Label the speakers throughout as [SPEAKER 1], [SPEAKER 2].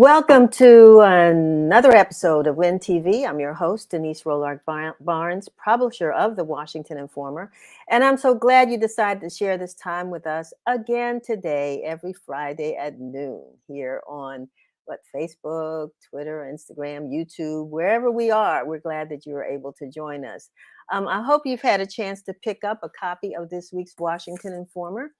[SPEAKER 1] Welcome to another episode of Win TV. I'm your host, Denise Rollard Barnes, publisher of the Washington Informer. And I'm so glad you decided to share this time with us again today, every Friday at noon here on Facebook, Twitter, Instagram, YouTube, wherever we are. We're glad that you were able to join us. I hope you've had a chance to pick up a copy of this week's Washington Informer.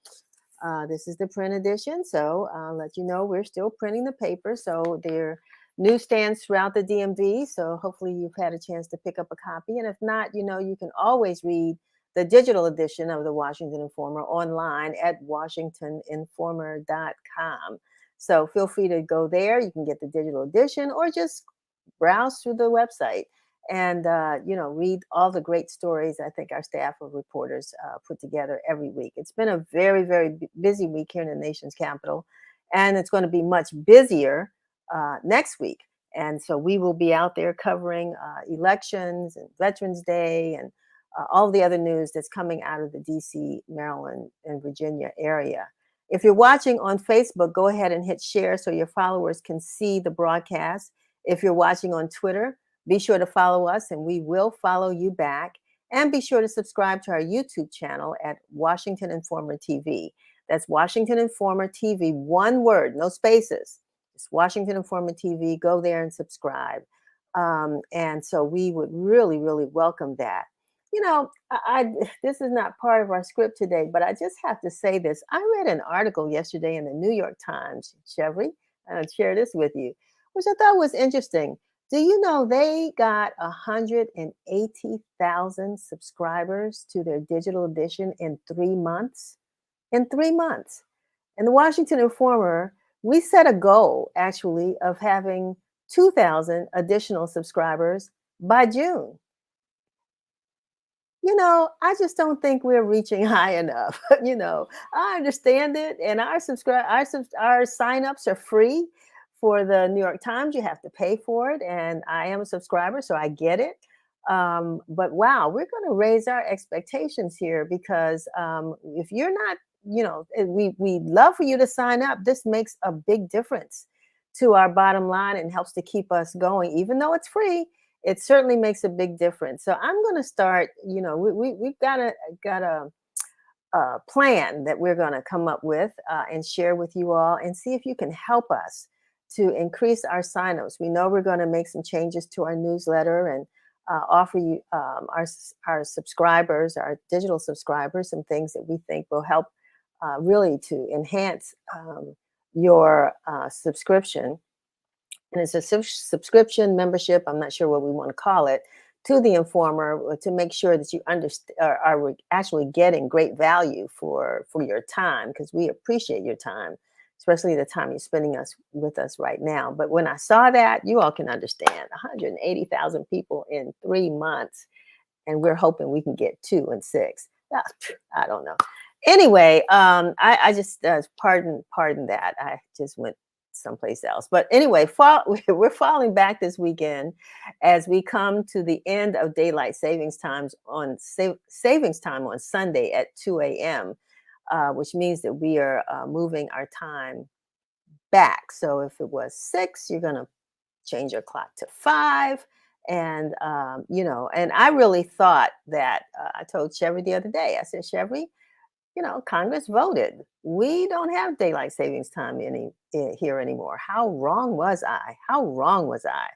[SPEAKER 1] This is the print edition, so I'll let you know we're still printing the paper. So there are newsstands throughout the DMV. So hopefully you've had a chance to pick up a copy. And if not, you can always read the digital edition of the Washington Informer online at washingtoninformer.com. So feel free to go there. You can get the digital edition or just browse through the website and read all the great stories I think our staff of reporters put together every week. It's been a very, very busy week here in the nation's capital, and it's going to be much busier next week. And so we will be out there covering elections and Veterans Day and all the other news that's coming out of the DC, Maryland, and Virginia area. If you're watching on Facebook, go ahead and hit share so your followers can see the broadcast. If you're watching on Twitter, be sure to follow us and we will follow you back. And be sure to subscribe to our YouTube channel at Washington Informer TV. That's Washington Informer TV, one word, no spaces. It's Washington Informer TV. Go there and subscribe. And so we would really, really welcome that. This is not part of our script today, but I just have to say this. I read an article yesterday in the New York Times, Chevry, and I'll share this with you, which I thought was interesting. Do you know they got 180,000 subscribers to their digital edition in 3 months? In 3 months. And the Washington Informer, we set a goal actually of having 2,000 additional subscribers by June. I just don't think we're reaching high enough. I understand it, and our signups are free. For the New York Times, you have to pay for it, and I am a subscriber, so I get it. But wow, we're going to raise our expectations here because if you're not, we'd love for you to sign up. This makes a big difference to our bottom line and helps to keep us going, even though it's free. It certainly makes a big difference. So I'm going to start. We've got a plan that we're going to come up with and share with you all, and see if you can help us to increase our signups. We know we're going to make some changes to our newsletter and offer you our subscribers, our digital subscribers, some things that we think will help really to enhance your subscription. And it's a subscription membership, I'm not sure what we want to call it, to the Informer, to make sure that you are actually getting great value for your time, because we appreciate your time, especially the time you're spending with us right now. But when I saw that, you all can understand 180,000 people in 3 months, and we're hoping we can get 2 in 6. I don't know. Anyway, I just pardon that. I just went someplace else. But anyway, we're falling back this weekend as we come to the end of daylight savings times on savings time on Sunday at 2 a.m., which means that we are moving our time back. So if it was 6, you're going to change your clock to 5. And, and I really thought that I told Chevy the other day, I said, Chevy, Congress voted. We don't have daylight savings time here anymore. How wrong was I? How wrong was I?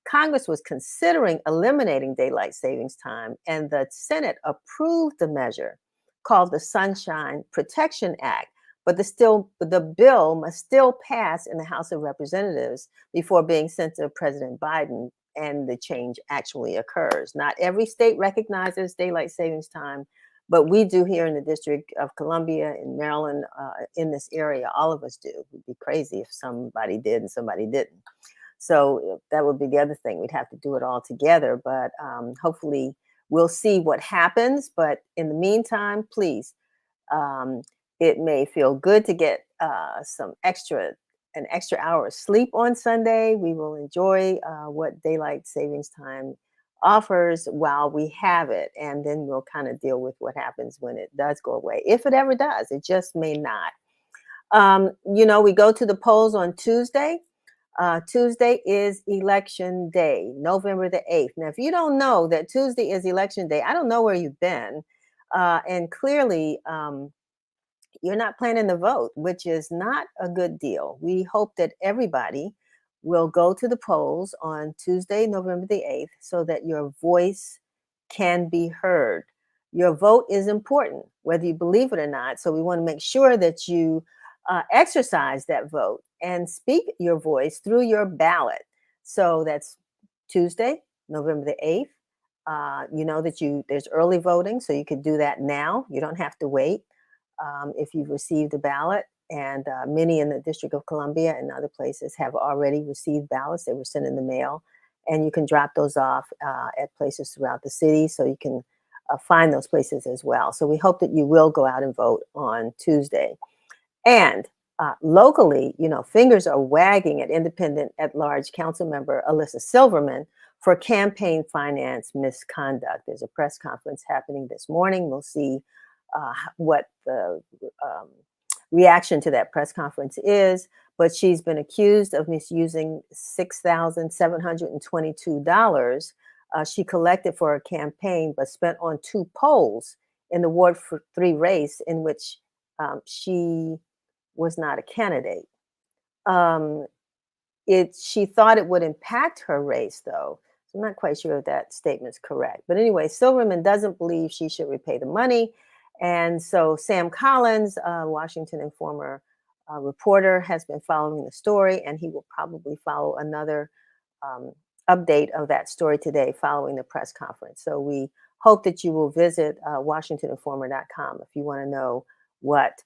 [SPEAKER 1] Congress was considering eliminating daylight savings time, and the Senate approved the measure called the Sunshine Protection Act. But the bill must still pass in the House of Representatives before being sent to President Biden, and the change actually occurs. Not every state recognizes daylight savings time, but we do here in the District of Columbia, in Maryland, in this area. All of us do. It'd be crazy if somebody did and somebody didn't. So that would be the other thing. We'd have to do it all together. But hopefully we'll see what happens. But in the meantime, please, it may feel good to get an extra hour of sleep on Sunday. We will enjoy what daylight savings time offers while we have it, and then we'll kind of deal with what happens when it does go away, if it ever does. It just may not. We go to the polls on Tuesday. Tuesday is election day, November the 8th. Now, if you don't know that Tuesday is election day, I don't know where you've been. And clearly, you're not planning to vote, which is not a good deal. We hope that everybody will go to the polls on Tuesday, November the 8th, so that your voice can be heard. Your vote is important, whether you believe it or not. So we want to make sure that you exercise that vote and speak your voice through your ballot. So that's Tuesday, November the 8th. You know that there's early voting, so you could do that now. You don't have to wait if you've received a ballot. And many in the District of Columbia and other places have already received ballots. They were sent in the mail, and you can drop those off at places throughout the city, so you can find those places as well. So we hope that you will go out and vote on Tuesday. And locally, fingers are wagging at independent at large council member Alyssa Silverman for campaign finance misconduct. There's a press conference happening this morning. We'll see what the um, reaction to that press conference is. But she's been accused of misusing $6,722 she collected for her campaign, but spent on two polls in the Ward 3 race in which she was not a candidate. Um, she thought it would impact her race, though. So I'm not quite sure if that statement's correct. But anyway, Silverman doesn't believe she should repay the money. And so Sam Collins, Washington Informer reporter, has been following the story, and he will probably follow another um, update of that story today following the press conference. So we hope that you will visit WashingtonInformer.com if you want to know what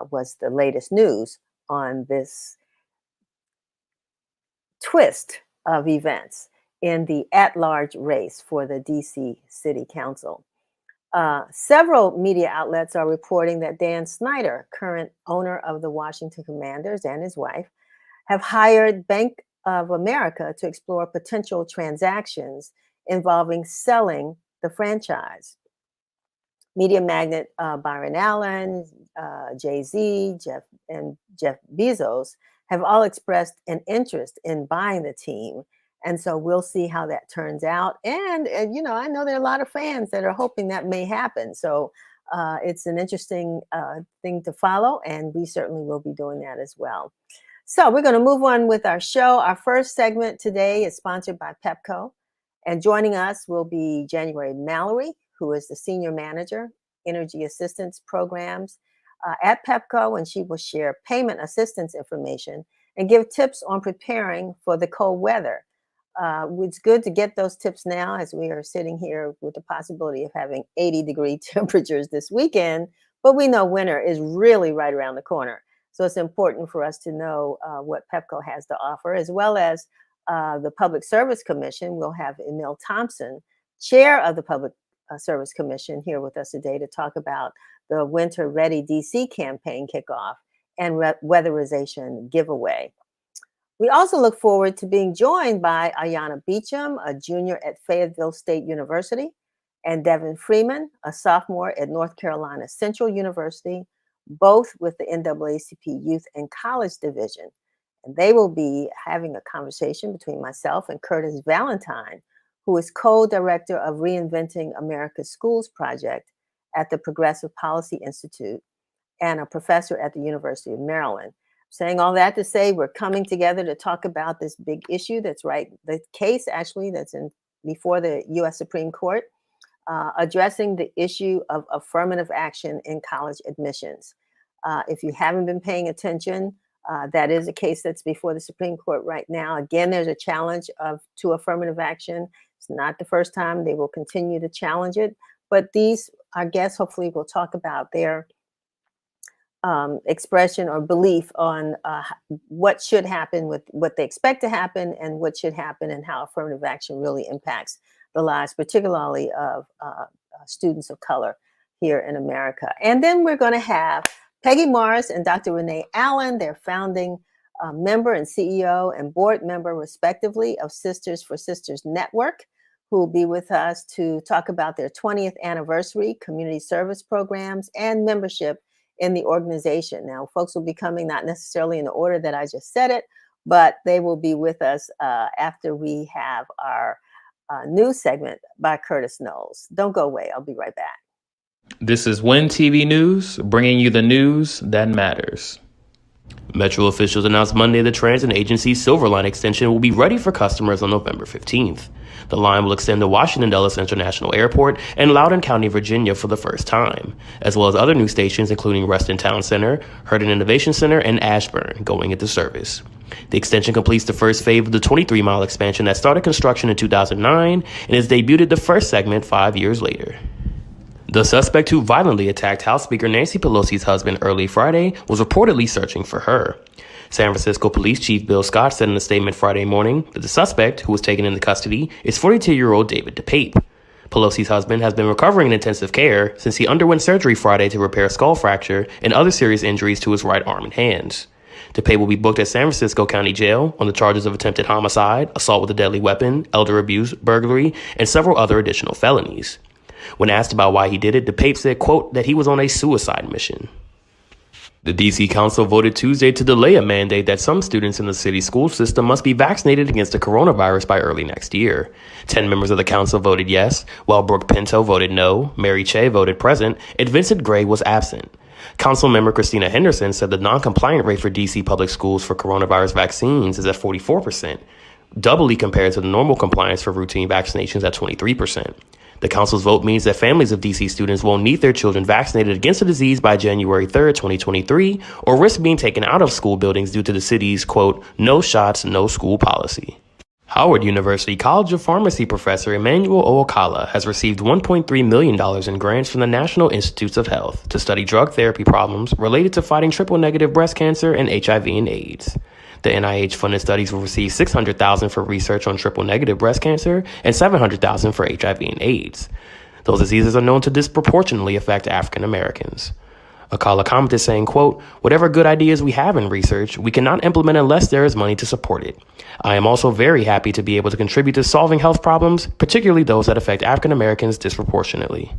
[SPEAKER 1] was the latest news on this twist of events in the at large race for the DC City Council. Several media outlets are reporting that Dan Snyder, current owner of the Washington Commanders, and his wife have hired Bank of America to explore potential transactions involving selling the franchise. Media magnate Byron Allen, Jay Z, and Jeff Bezos have all expressed an interest in buying the team. And so we'll see how that turns out. And I know there are a lot of fans that are hoping that may happen. So it's an interesting thing to follow, and we certainly will be doing that as well. So we're going to move on with our show. Our first segment today is sponsored by Pepco. And joining us will be January Mallory, who is the Senior Manager, Energy Assistance Programs at Pepco, and she will share payment assistance information and give tips on preparing for the cold weather. It's good to get those tips now as we are sitting here with the possibility of having 80-degree temperatures this weekend, but we know winter is really right around the corner. So it's important for us to know what Pepco has to offer, as well as the Public Service Commission. We'll have Emil Thompson, chair of the Public Service Commission, here with us today to talk about the Winter Ready DC campaign kickoff and weatherization giveaway. We also look forward to being joined by Ayanna Beecham, a junior at Fayetteville State University, and Devin Freeman, a sophomore at North Carolina Central University, both with the NAACP Youth and College Division. And they will be having a conversation between myself and Curtis Valentine, who is co-director of Reinventing America's Schools project at the Progressive Policy Institute and a professor at the University of Maryland. Saying all that to say, we're coming together to talk about this big issue that's the case actually that's before the U.S. Supreme Court, addressing the issue of affirmative action in college admissions. If you haven't been paying attention, that is a case that's before the Supreme Court right now. Again, there's a challenge to affirmative action. It's not the first time. They will continue to challenge it. But our guests, hopefully, will talk about their expression or belief on what should happen with what they expect to happen and what should happen and how affirmative action really impacts the lives, particularly of students of color here in America. And then we're going to have Peggy Morris and Dr. Renee Allen, their founding member and CEO and board member, respectively, of Sisters for Sisters Network, who will be with us to talk about their 20th anniversary, community service programs, and membership in the organization. Now, folks will be coming not necessarily in the order that I just said it, but they will be with us after we have our news segment by Curtis Knowles. Don't go away. I'll be right back.
[SPEAKER 2] This is Win TV News, bringing you the news that matters. Metro officials announced Monday the transit agency's Silver Line extension will be ready for customers on November 15th. The line will extend to Washington Dulles International Airport and Loudoun County, Virginia for the first time, as well as other new stations including Reston Town Center, Hurton Innovation Center, and Ashburn going into service. The extension completes the first phase of the 23-mile expansion that started construction in 2009 and is debuted the first segment 5 years later. The suspect who violently attacked House Speaker Nancy Pelosi's husband early Friday was reportedly searching for her. San Francisco Police Chief Bill Scott said in a statement Friday morning that the suspect, who was taken into custody, is 42-year-old David DePape. Pelosi's husband has been recovering in intensive care since he underwent surgery Friday to repair a skull fracture and other serious injuries to his right arm and hands. DePape will be booked at San Francisco County Jail on the charges of attempted homicide, assault with a deadly weapon, elder abuse, burglary, and several other additional felonies. When asked about why he did it, DePape said, quote, that he was on a suicide mission. The D.C. Council voted Tuesday to delay a mandate that some students in the city school system must be vaccinated against the coronavirus by early next year. 10 members of the council voted yes, while Brooke Pinto voted no, Mary Che voted present, and Vincent Gray was absent. Council member Christina Henderson said the non-compliant rate for D.C. public schools for coronavirus vaccines is at 44%, doubly compared to the normal compliance for routine vaccinations at 23%. The council's vote means that families of D.C. students won't need their children vaccinated against the disease by January 3rd, 2023, or risk being taken out of school buildings due to the city's, quote, no shots, no school policy. Howard University College of Pharmacy professor Emmanuel Oakala has received $1.3 million in grants from the National Institutes of Health to study drug therapy problems related to fighting triple-negative breast cancer and HIV and AIDS. The NIH-funded studies will receive $600,000 for research on triple-negative breast cancer and $700,000 for HIV and AIDS. Those diseases are known to disproportionately affect African Americans. Akala commented saying, quote, whatever good ideas we have in research, we cannot implement unless there is money to support it. I am also very happy to be able to contribute to solving health problems, particularly those that affect African Americans disproportionately.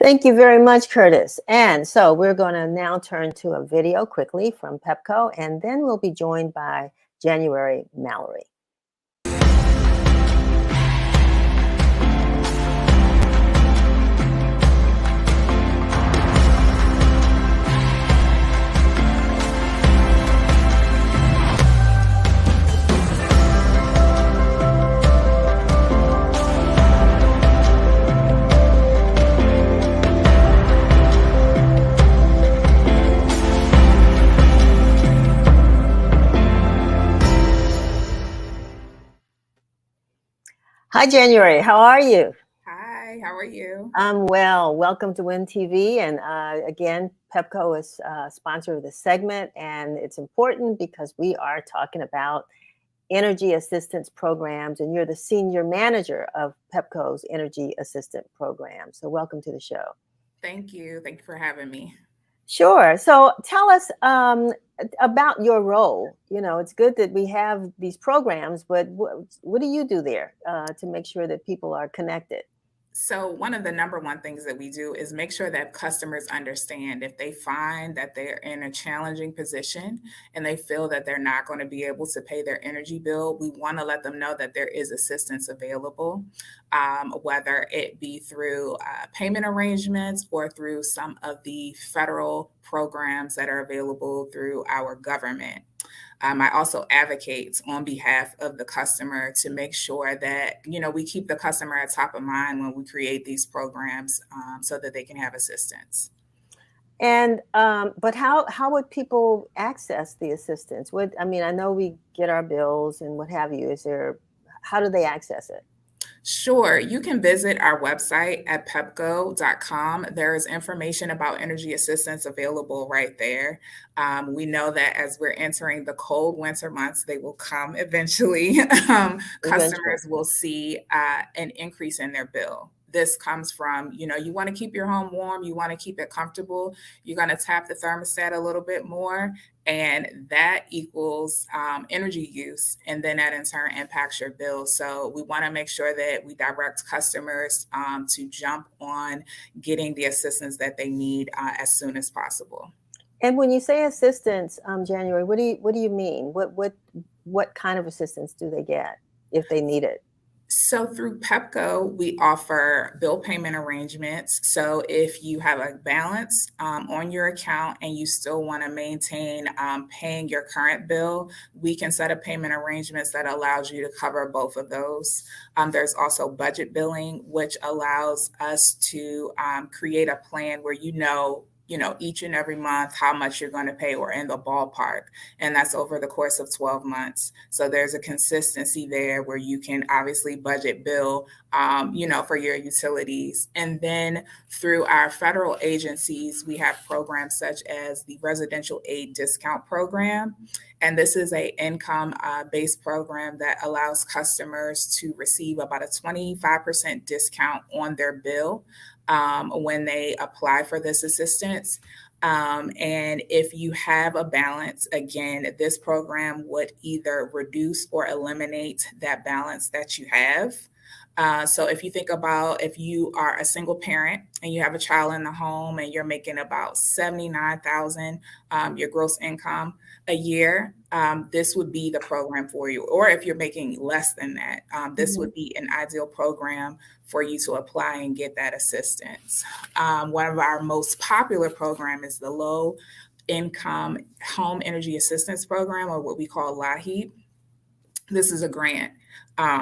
[SPEAKER 1] Thank you very much, Curtis. And so we're going to now turn to a video quickly from Pepco, and then we'll be joined by January Mallory. Hi, January. How are you?
[SPEAKER 3] Hi, how are you?
[SPEAKER 1] I'm well. Welcome to Win TV. And again, Pepco is sponsor of this segment. And it's important because we are talking about energy assistance programs. And you're the senior manager of Pepco's energy assistance program. So welcome to the show.
[SPEAKER 3] Thank you. Thank you for having me.
[SPEAKER 1] Sure. So tell us about your role. You know, it's good that we have these programs, but what do you do there to make sure that people are connected?
[SPEAKER 3] So one of the number one things that we do is make sure that customers understand if they find that they're in a challenging position and they feel that they're not going to be able to pay their energy bill, we want to let them know that there is assistance available, whether it be through payment arrangements or through some of the federal programs that are available through our government. I also advocate on behalf of the customer to make sure that, we keep the customer at top of mind when we create these programs so that they can have assistance.
[SPEAKER 1] And but how would people access the assistance? I know we get our bills and what have you. How do they access it?
[SPEAKER 3] Sure. You can visit our website at pepco.com. There is information about energy assistance available right there. We know that as we're entering the cold winter months, they will come eventually. Customers will see an increase in their bill. This comes from, you want to keep your home warm, you want to keep it comfortable, you're going to tap the thermostat a little bit more, and that equals energy use, and then that in turn impacts your bill. So we want to make sure that we direct customers to jump on getting the assistance that they need as soon as possible.
[SPEAKER 1] And when you say assistance, January, what do you mean? What kind of assistance do they get if they need it?
[SPEAKER 3] So through Pepco, we offer bill payment arrangements. So if you have a balance on your account and you still want to maintain paying your current bill, we can set up payment arrangements that allows you to cover both of those. There's also budget billing, which allows us to create a plan where each and every month how much you're going to pay or in the ballpark, and that's over the course of 12 months. So there's a consistency there where you can obviously budget bill, for your utilities. And then through our federal agencies, we have programs such as the Residential Aid Discount Program. And this is a income based program that allows customers to receive about a 25% discount on their bill when they apply for this assistance. And if you have a balance, again, this program would either reduce or eliminate that balance that you have. So if you think about if you are a single parent and you have a child in the home and you're making about 79,000 your gross income a year, this would be the program for you. Or if you're making less than that, this
[SPEAKER 1] Mhm.
[SPEAKER 3] would be an ideal program for you to apply and get that assistance. One of our most popular program is the Low Income Home Energy Assistance Program, or what we call LIHEAP. This is a grant,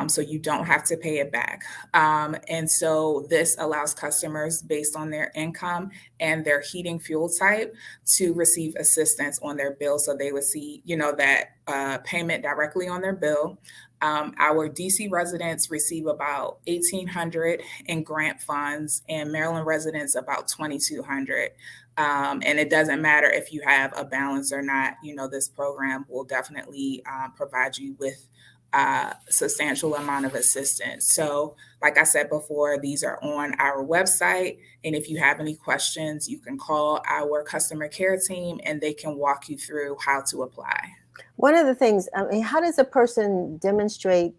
[SPEAKER 3] so you don't have to pay it back. And so this allows customers based on their income and their heating fuel type to receive assistance on their bill. So they would see, that payment directly on their bill. Our DC residents receive about 1,800 in grant funds, and Maryland residents about 2,200. And it doesn't matter if you have a balance or not. This program will definitely provide you with substantial amount of assistance. So, like I said before, these are on our website. And if you have any questions, you can call our customer care team and they can walk you through how to apply.
[SPEAKER 1] One of the things, I mean, how does a person demonstrate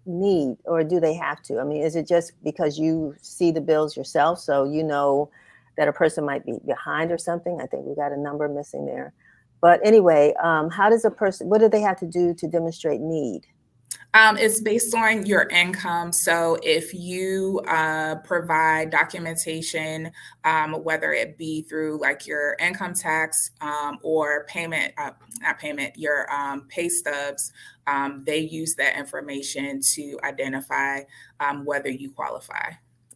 [SPEAKER 1] need, or do they have to? I mean, is it just because you see the bills yourself, so you know that a person might be behind or something? I think we got a number missing there. But anyway, how does a person, what do they have to do to demonstrate need?
[SPEAKER 3] It's based on your income. So if you provide documentation, whether it be through like your income tax or payment, not payment, your pay stubs, they use that information to identify whether you qualify.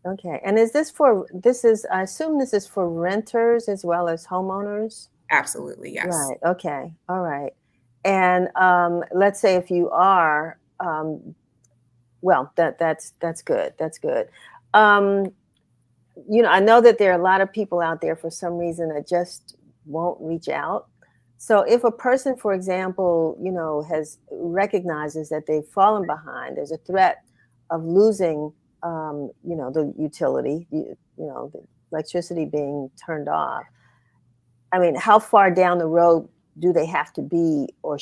[SPEAKER 1] Okay. And I assume this is for renters as well as homeowners?
[SPEAKER 3] Absolutely, yes.
[SPEAKER 1] Right. Okay. All right. And let's say if you are, well, that's good. That's good. Um, I know that there are a lot of people out there for some reason that just won't reach out. So if a person, for example, has recognizes that they've fallen behind, there's a threat of losing, the utility, the electricity being turned off. I mean, how far down the road do they have to be, or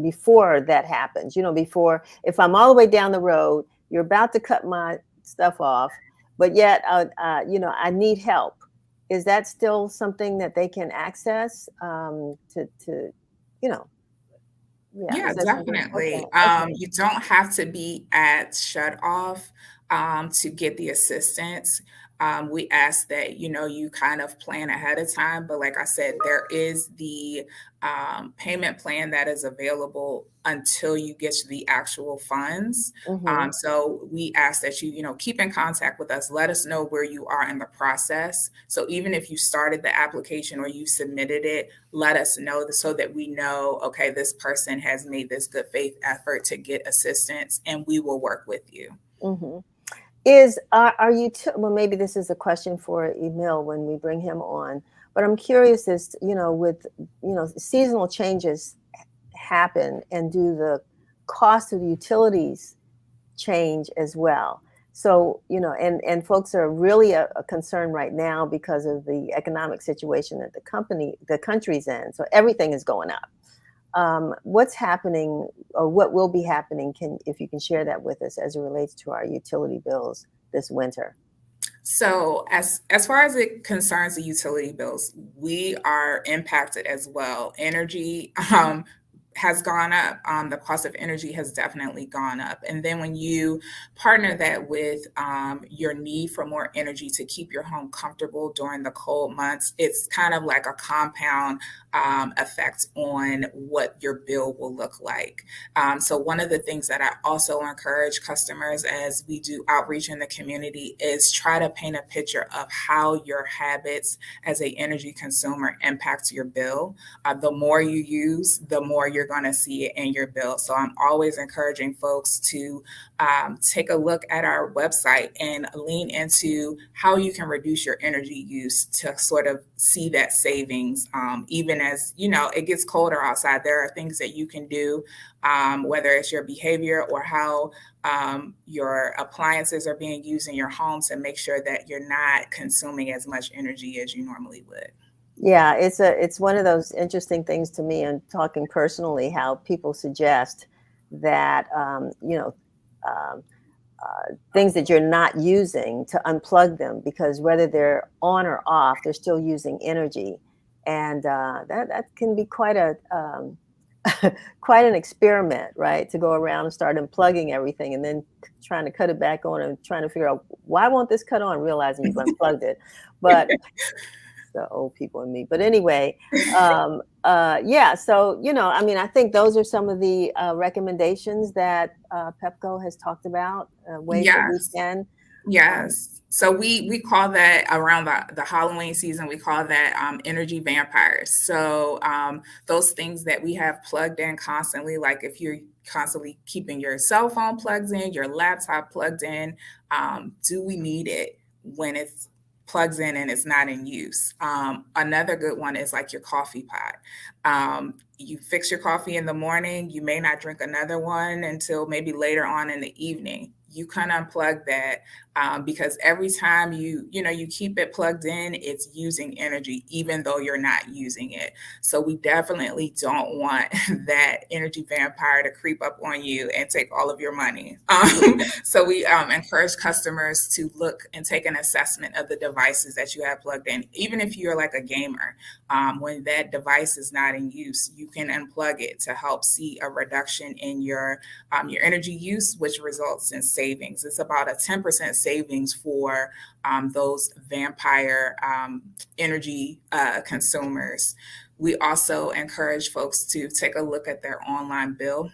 [SPEAKER 1] before that happens? Before, if I'm all the way down the road, you're about to cut my stuff off, but yet, I need help. Is that still something that they can access? You know, yeah.
[SPEAKER 3] Yeah,
[SPEAKER 1] Is that something? Okay.
[SPEAKER 3] definitely.
[SPEAKER 1] Okay.
[SPEAKER 3] You don't have to be at shut off to get the assistance. We ask that you kind of plan ahead of time, but like I said, there is the payment plan that is available until you get to the actual funds.
[SPEAKER 1] Hmm.
[SPEAKER 3] So we ask that you keep in contact with us. Let us know where you are in the process. So even if you started the application or you submitted it, let us know so that we know, okay, this person has made this good faith effort to get assistance, and we will work with you.
[SPEAKER 1] Hmm. Are you well, maybe this is a question for Emil when we bring him on, but I'm curious as with seasonal changes happen, and do the cost of utilities change as well? So, and folks are really a concern right now because of the economic situation that the country's in. So everything is going up. What's happening, or what will be happening, if you can share that with us as it relates to our utility bills this winter?
[SPEAKER 3] So as far as it concerns the utility bills, we are impacted as well. Energy has gone up. The cost of energy has definitely gone up. And then when you partner that with your need for more energy to keep your home comfortable during the cold months, it's kind of like a compound effect on what your bill will look like. So one of the things that I also encourage customers as we do outreach in the community is try to paint a picture of how your habits as a energy consumer impacts your bill. The more you use, the more you're going to see it in your bill. So I'm always encouraging folks to take a look at our website and lean into how you can reduce your energy use to sort of see that savings. Even as you know, it gets colder outside, there are things that you can do, whether it's your behavior or how your appliances are being used in your home to make sure that you're not consuming as much energy as you normally would.
[SPEAKER 1] Yeah, it's one of those interesting things to me, and talking personally, how people suggest that um, things that you're not using to unplug them, because whether they're on or off, they're still using energy, and that can be quite a quite an experiment, right? To go around and start unplugging everything, and then trying to cut it back on, and trying to figure out why won't this cut on, realizing you've unplugged it, but the old people in me. But anyway, yeah. So I mean, I think those are some of the recommendations that Pepco has talked about, ways that we
[SPEAKER 3] Yes.
[SPEAKER 1] can. Um,
[SPEAKER 3] Yes. So we call that around the Halloween season, we call that energy vampires. So those things that we have plugged in constantly, like if you're constantly keeping your cell phone plugged in, your laptop plugged in, do we need it when it's plugs in and it's not in use? Another good one is like your coffee pot. You fix your coffee in the morning, you may not drink another one until maybe later on in the evening. You can unplug that, because every time you keep it plugged in, it's using energy even though you're not using it. So we definitely don't want that energy vampire to creep up on you and take all of your money. So we encourage customers to look and take an assessment of the devices that you have plugged in. Even if you're like a gamer, when that device is not in use, you can unplug it to help see a reduction in your energy use, which results in savings. It's about a 10% savings for those vampire energy consumers. We also encourage folks to take a look at their online bill.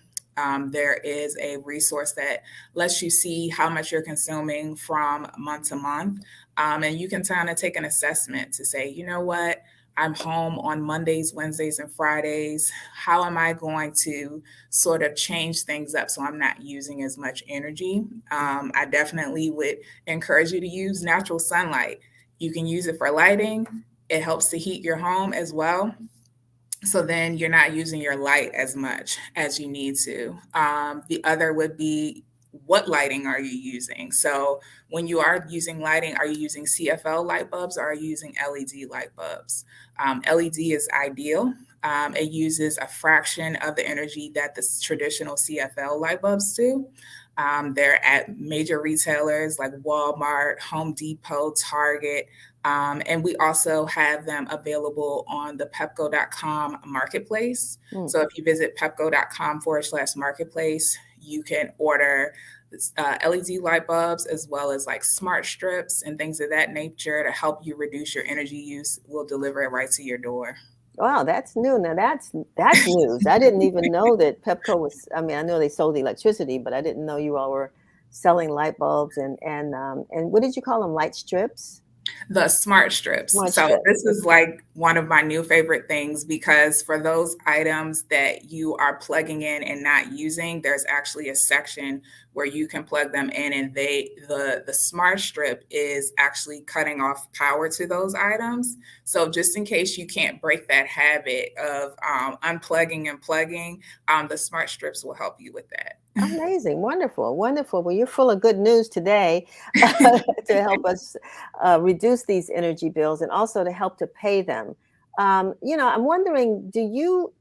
[SPEAKER 3] There is a resource that lets you see how much you're consuming from month to month. And you can kind of take an assessment to say, you know what, I'm home on Mondays, Wednesdays, and Fridays. How am I going to sort of change things up so I'm not using as much energy? I definitely would encourage you to use natural sunlight. You can use it for lighting, it helps to heat your home as well. So then you're not using your light as much as you need to. The other would be, what lighting are you using? So when you are using lighting, are you using CFL light bulbs or are you using LED light bulbs? LED is ideal. It uses a fraction of the energy that the traditional CFL light bulbs do. They're at major retailers like Walmart, Home Depot, Target, and we also have them available on the pepco.com marketplace.
[SPEAKER 1] mm.
[SPEAKER 3] So if you visit pepco.com/marketplace, you can order LED light bulbs as well as like smart strips and things of that nature to help you reduce your energy use. We'll deliver it right to your door.
[SPEAKER 1] Wow, that's new. Now that's news. I didn't even know that Pepco was. I mean, I know they sold the electricity, but I didn't know you all were selling light bulbs and what did you call them? Light strips?
[SPEAKER 3] The smart strips.
[SPEAKER 1] Smart
[SPEAKER 3] So
[SPEAKER 1] strips.
[SPEAKER 3] this is like one of my new favorite things because for those items that you are plugging in and not using, there's actually a section where you can plug them in and the smart strip is actually cutting off power to those items. So just in case you can't break that habit of unplugging and plugging, the smart strips will help you with that.
[SPEAKER 1] Amazing, wonderful, wonderful. Well, you're full of good news today to help us reduce these energy bills and also to help to pay them. I'm wondering, do you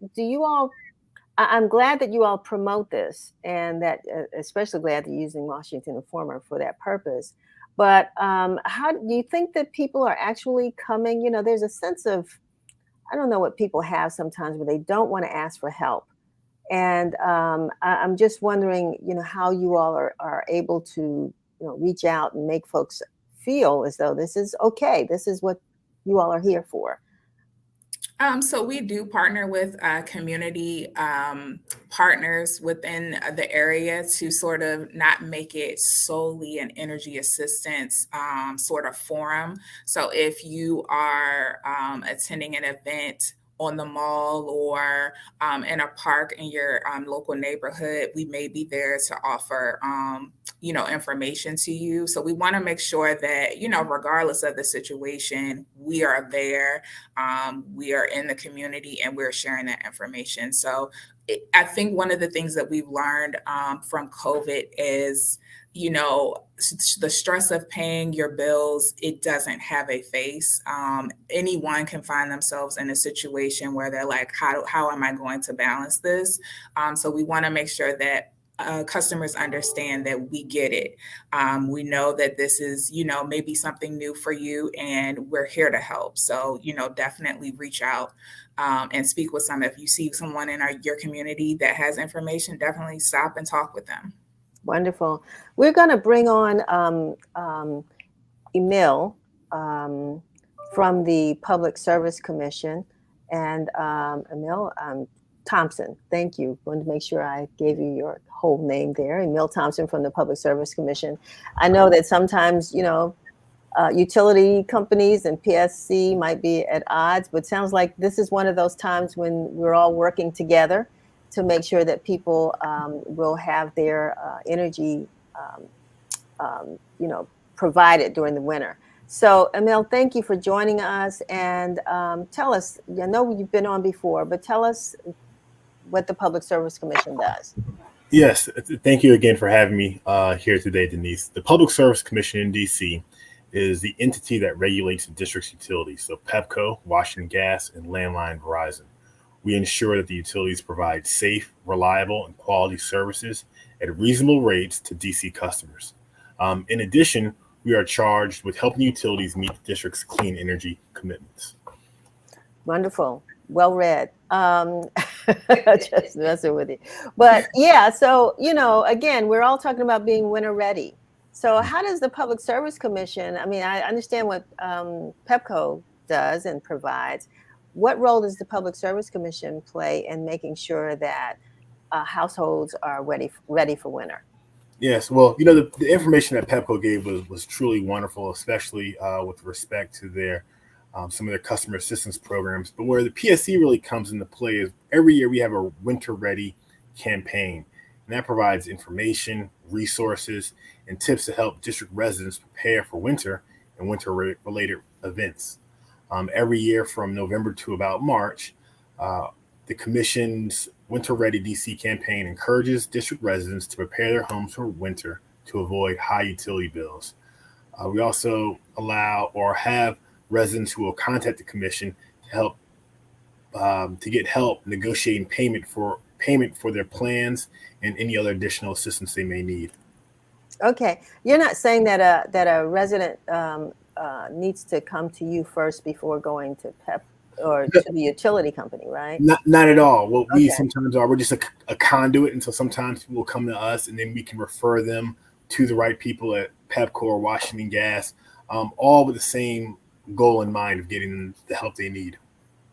[SPEAKER 1] all? I'm glad that you all promote this, and that especially glad that you're using Washington Informer for that purpose. But how do you think that people are actually coming? There's a sense of, I don't know what people have sometimes where they don't want to ask for help. And I'm just wondering, how you all are able to, reach out and make folks feel as though this is okay. This is what you all are here for.
[SPEAKER 3] So we do partner with community partners within the area to sort of not make it solely an energy assistance sort of forum. So if you are attending an event on the mall or in a park in your local neighborhood, we may be there to offer information to you. So we want to make sure that, regardless of the situation, we are there, we are in the community, and we're sharing that information. So I think one of the things that we've learned from COVID is, the stress of paying your bills, it doesn't have a face. Anyone can find themselves in a situation where they're like, how am I going to balance this? So we want to make sure that customers understand that we get it. We know that this is, maybe something new for you, and we're here to help. So, definitely reach out and speak with some. If you see someone in your community that has information, definitely stop and talk with them.
[SPEAKER 1] Wonderful. We're going to bring on Emil from the Public Service Commission. And Emil Thompson, thank you. Wanted to make sure I gave you your whole name there. Emil Thompson from the Public Service Commission. I know that sometimes, utility companies and PSC might be at odds, but sounds like this is one of those times when we're all working together to make sure that people will have their energy, provided during the winter. So, Emil, thank you for joining us. And tell us, I know you've been on before, but tell us what the Public Service Commission does.
[SPEAKER 4] Yes, thank you again for having me here today, Denise. The Public Service Commission in D.C. is the entity that regulates the district's utilities, so PEPCO, Washington Gas, and Landline Verizon. We ensure that the utilities provide safe, reliable, and quality services at reasonable rates to DC customers. In addition, we are charged with helping utilities meet the district's clean energy commitments.
[SPEAKER 1] Wonderful. Well read. Just messing with you. But yeah, so, again, we're all talking about being winter ready. So how does the Public Service Commission, I understand what PEPCO does and provides. What role does the Public Service Commission play in making sure that households are ready for winter?
[SPEAKER 4] Yes, well, the information that PEPCO gave was truly wonderful, especially with respect to their some of their customer assistance programs. But where the PSC really comes into play is every year we have a Winter Ready campaign, and that provides information, resources, and tips to help district residents prepare for winter and winter-related events. Every year from November to about March, the Commission's Winter Ready DC campaign encourages district residents to prepare their homes for winter to avoid high utility bills. We also allow or have residents who will contact the Commission to get help negotiating payment for their plans and any other additional assistance they may need.
[SPEAKER 1] Okay, you're not saying that a resident needs to come to you first before going to PEP or to the utility company, right?
[SPEAKER 4] Not at all. What we sometimes are, we're just a conduit, and so sometimes people will come to us, and then we can refer them to the right people at PEPCO or Washington Gas, all with the same goal in mind of getting the help they need.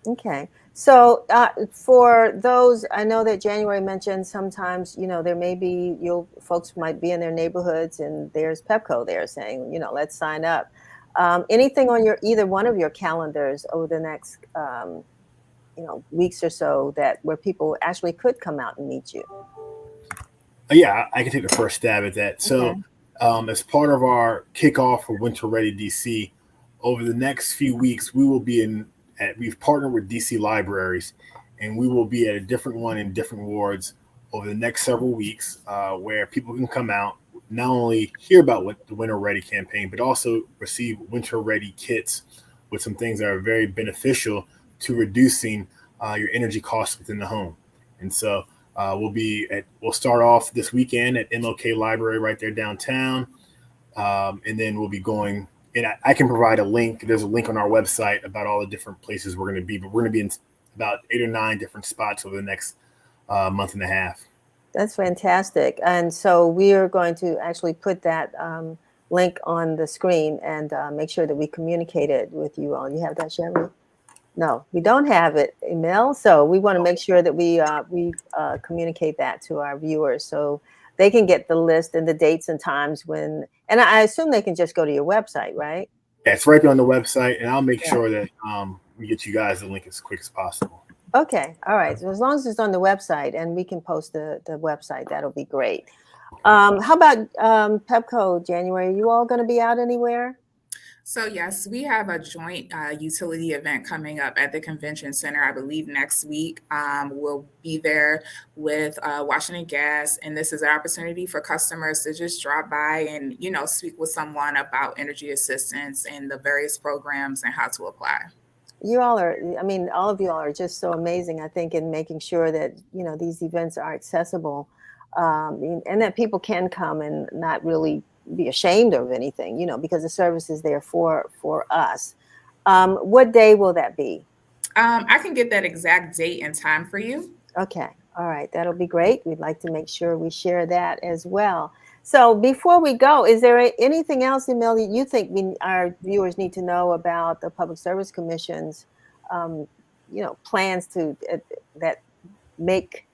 [SPEAKER 1] Okay. So for those, I know that January mentioned sometimes, there may be, folks might be in their neighborhoods and there's PEPCO there saying, let's sign up. Anything on either one of your calendars over the next, weeks or so where people actually could come out and meet you?
[SPEAKER 4] Yeah, I can take the first stab at that. So as part of our kickoff for Winter Ready DC, over the next few weeks, we will be we've partnered with DC libraries, and we will be at a different one in different wards over the next several weeks, where people can come out, not only hear about what the Winter Ready campaign, but also receive Winter Ready kits with some things that are very beneficial to reducing your energy costs within the home. And so we'll start off this weekend at MLK Library right there downtown. And then we'll be going, and I can provide a link. There's a link on our website about all the different places we're going to be, but we're going to be in about 8 or 9 different spots over the next month and a half.
[SPEAKER 1] That's fantastic. And so we are going to actually put that link on the screen and make sure that we communicate it with you all. You have that, Sherry? No, we don't have it, Emil. So we want to make sure that we communicate that to our viewers so they can get the list and the dates and times when. And I assume they can just go to your website, right?
[SPEAKER 4] Yeah, it's right there on the website, and I'll make
[SPEAKER 1] Yeah.
[SPEAKER 4] sure that we get you guys the link as quick as possible.
[SPEAKER 1] Okay. All right. So as long as it's on the website and we can post the website, that'll be great. How about Pepco, January? Are you all going to be out anywhere?
[SPEAKER 3] So yes, we have a joint utility event coming up at the convention center, I believe next week. We'll be there with Washington Gas, and this is an opportunity for customers to just drop by and, you know, speak with someone about energy assistance and the various programs and how to apply.
[SPEAKER 1] You all are, I mean, all of you all are just so amazing, I think, in making sure that, you know, these events are accessible and that people can come and not really be ashamed of anything, you know, because the service is there for us. What day will that be?
[SPEAKER 3] I can get that exact date and time for you.
[SPEAKER 1] Okay. All right. That'll be great. We'd like to make sure we share that as well. So before we go, is there anything else, Emil, you think our viewers need to know about the Public Service Commission's, you know, plans to that make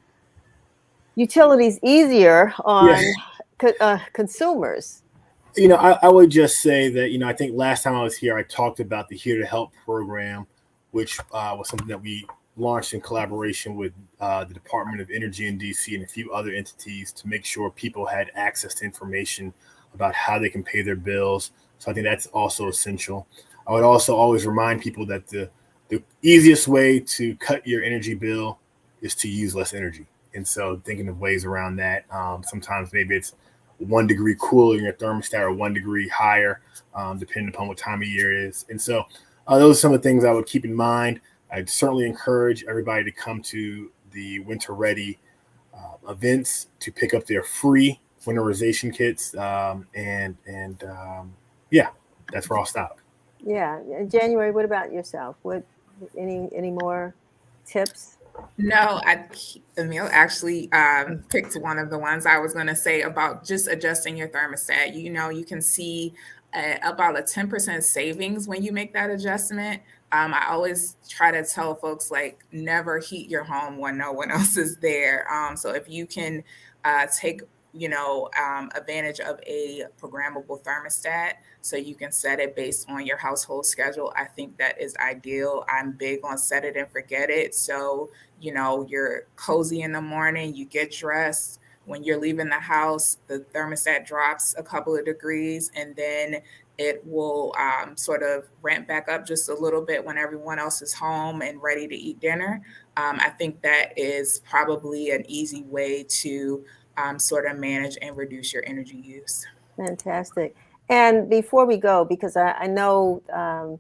[SPEAKER 1] utilities easier on consumers?
[SPEAKER 4] You know, I would just say that, you know, I think last time I was here, I talked about the Here to Help program, which was something that we launched in collaboration with the Department of Energy in DC and a few other entities to make sure people had access to information about how they can pay their bills. So I think that's also essential. I would also always remind people that the easiest way to cut your energy bill is to use less energy. And so thinking of ways around that, sometimes maybe it's 1 degree cooler in your thermostat or 1 degree higher, depending upon what time of year it is. And so those are some of the things I would keep in mind. I'd certainly encourage everybody to come to the Winter Ready events to pick up their free winterization kits. Yeah, that's where I'll stop.
[SPEAKER 1] Yeah. January, what about yourself? Any more tips?
[SPEAKER 3] No, Emil actually picked one of the ones I was going to say about just adjusting your thermostat. You know, you can see about a 10% savings when you make that adjustment. I always try to tell folks, like, never heat your home when no one else is there. So if you can take advantage of a programmable thermostat so you can set it based on your household schedule, I think that is ideal. I'm big on set it and forget it. So, you know, you're cozy in the morning, you get dressed. When you're leaving the house, the thermostat drops a couple of degrees, and then it will sort of ramp back up just a little bit when everyone else is home and ready to eat dinner. I think that is probably an easy way to sort of manage and reduce your energy use.
[SPEAKER 1] Fantastic. And before we go, because I know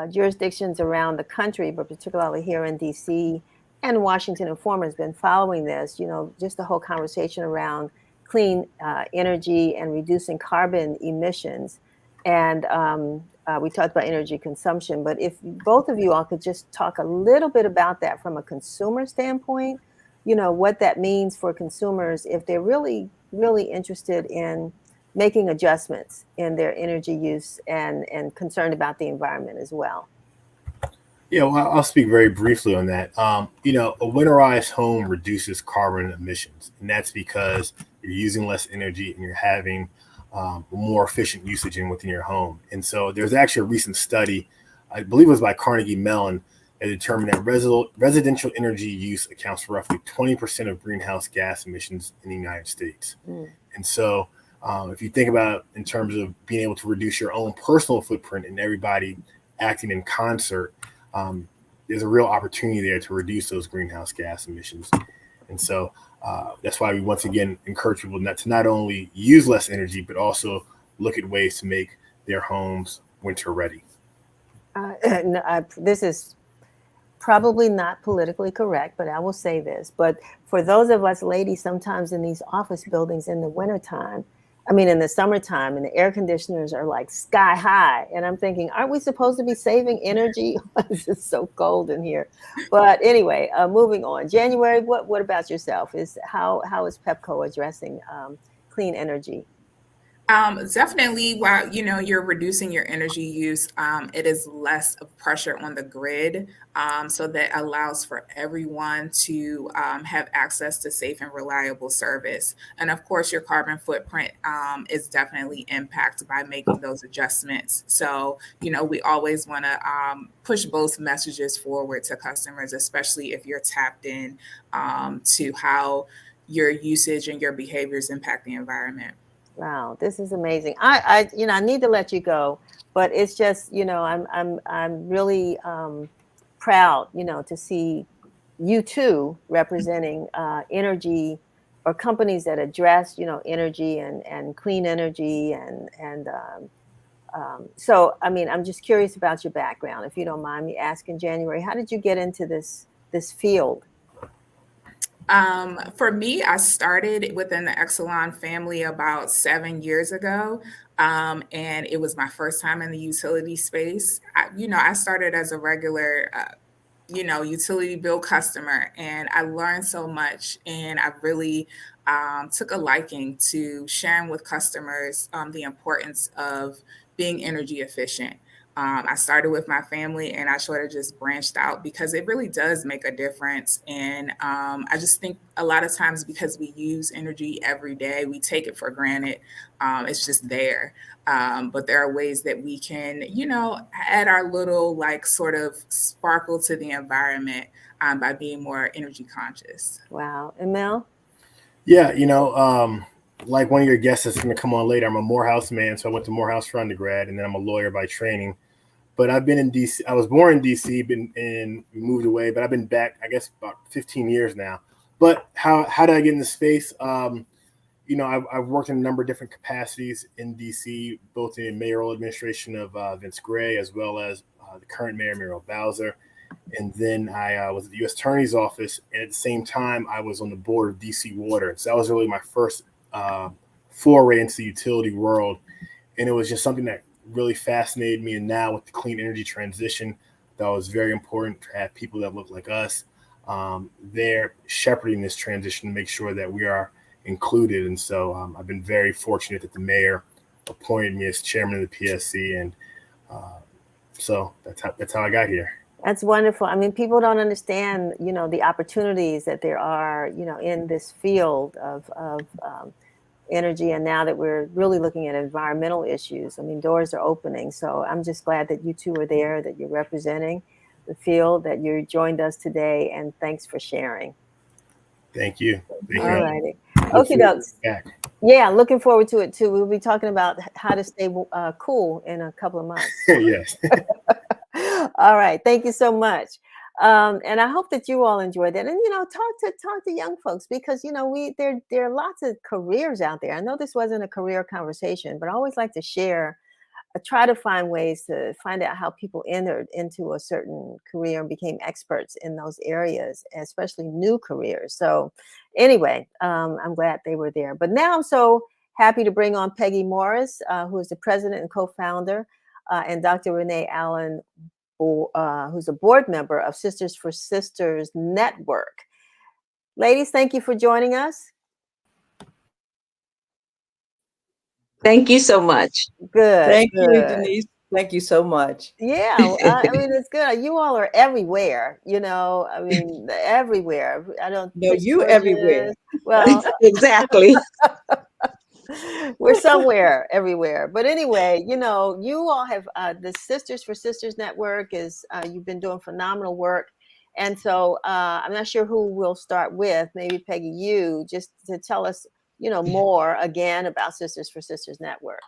[SPEAKER 1] jurisdictions around the country, but particularly here in DC and Washington Informer has been following this, you know, just the whole conversation around clean energy and reducing carbon emissions. And we talked about energy consumption, but if both of you all could just talk a little bit about that from a consumer standpoint, you know, what that means for consumers if they're really, really interested in making adjustments in their energy use and concerned about the environment as well.
[SPEAKER 4] Yeah, well, I'll speak very briefly on that. You know, a winterized home reduces carbon emissions, and that's because you're using less energy and you're having more efficient usage within your home. And so there's actually a recent study, I believe it was by Carnegie Mellon, that determined that residential energy use accounts for roughly 20% of greenhouse gas emissions in the United States. And so if you think about it in terms of being able to reduce your own personal footprint and everybody acting in concert, there's a real opportunity there to reduce those greenhouse gas emissions. And so that's why we once again encourage people to not only use less energy, but also look at ways to make their homes winter ready.
[SPEAKER 1] This is probably not politically correct, but I will say this. But for those of us ladies, sometimes in these office buildings in the wintertime, I mean, in the summertime, and the air conditioners are like sky high, and I'm thinking, aren't we supposed to be saving energy? It's just so cold in here. But anyway, moving on. January, what about yourself? Is how is Pepco addressing clean energy?
[SPEAKER 3] Definitely, while you're reducing your energy use, it is less of pressure on the grid, so that allows for everyone to have access to safe and reliable service. And of course, your carbon footprint is definitely impacted by making those adjustments. So we always want to push both messages forward to customers, especially if you're tapped in to how your usage and your behaviors impact the environment.
[SPEAKER 1] Wow, this is amazing. I need to let you go, but it's just, I'm really proud, to see you too representing energy or companies that address, energy and clean energy so, I mean, I'm just curious about your background, if you don't mind me asking, January. How did you get into this field?
[SPEAKER 3] For me, I started within the Exelon family about 7 years ago. And it was my first time in the utility space. I started as a regular, utility bill customer, and I learned so much. And I really took a liking to sharing with customers the importance of being energy efficient. I started with my family, and I sort of just branched out because it really does make a difference. And I just think a lot of times, because we use energy every day, we take it for granted. It's just there. But there are ways that we can, add our little like sort of sparkle to the environment by being more energy conscious.
[SPEAKER 1] Wow. And Mel?
[SPEAKER 4] Yeah, like one of your guests that's going to come on later, I'm a Morehouse man, so I went to Morehouse for undergrad, and then I'm a lawyer by training. But I've been in DC. I was born in DC, been and moved away, but I've been back, I guess, about 15 years now. But how did I get in this space? I've worked in a number of different capacities in DC, both in mayoral administration of Vince Gray, as well as the current mayor, Muriel Bowser. And then I was at the U.S. Attorney's Office, and at the same time, I was on the board of DC Water. So that was really my first foray into the utility world, and it was just something that really fascinated me. And now with the clean energy transition, that was very important to have people that look like us there shepherding this transition to make sure that we are included. And so I've been very fortunate that the mayor appointed me as chairman of the PSC, and so that's how I got here.
[SPEAKER 1] That's wonderful. I mean, people don't understand, the opportunities that there are, in this field of energy. And now that we're really looking at environmental issues, I mean, doors are opening. So I'm just glad that you two are there, that you're representing the field, that you joined us today. And thanks for sharing.
[SPEAKER 4] Thank you.
[SPEAKER 1] All righty. Okay, dokes. Yeah, looking forward to it too. We'll be talking about how to stay cool in a couple of months.
[SPEAKER 4] Yes.
[SPEAKER 1] All right. Thank you so much. And I hope that you all enjoyed that. And talk to young folks, because there are lots of careers out there. I know this wasn't a career conversation, but I always like to share. I try to find ways to find out how people entered into a certain career and became experts in those areas, especially new careers. So anyway, I'm glad they were there. But now I'm so happy to bring on Peggy Morris, who is the president and co-founder, and Dr. Renee Allen, who's a board member of Sisters for Sisters Network. Ladies, thank you for joining us.
[SPEAKER 5] Thank you so much.
[SPEAKER 1] Good.
[SPEAKER 6] Thank you, Denise. Thank you so much.
[SPEAKER 1] Yeah, I mean, it's good. You all are everywhere, I mean, everywhere. I don't
[SPEAKER 6] know you everywhere.
[SPEAKER 1] Well,
[SPEAKER 5] exactly.
[SPEAKER 1] We're somewhere everywhere. But anyway, you all have the Sisters for Sisters Network is you've been doing phenomenal work. And so I'm not sure who we'll start with. Maybe Peggy, you just to tell us, more again about Sisters for Sisters Network.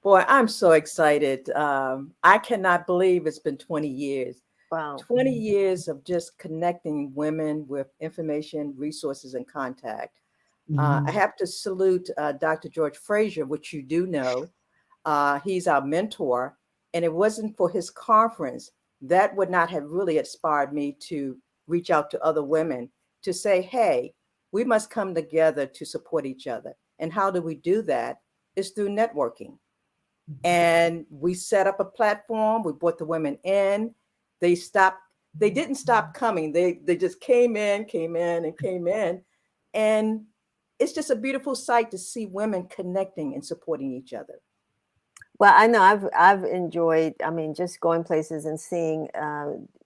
[SPEAKER 6] Boy, I'm so excited. I cannot believe it's been 20 years.
[SPEAKER 1] Wow.
[SPEAKER 6] 20 years of just connecting women with information, resources, and contact. I have to salute Dr. George Frazier, which you do know. He's our mentor. And it wasn't for his conference, that would not have really inspired me to reach out to other women to say, hey, we must come together to support each other. And how do we do that? It's through networking. And we set up a platform. We brought the women in. They didn't stop coming. They just came in. And it's just a beautiful sight to see women connecting and supporting each other.
[SPEAKER 1] Well, I know I've enjoyed, I mean, just going places and seeing,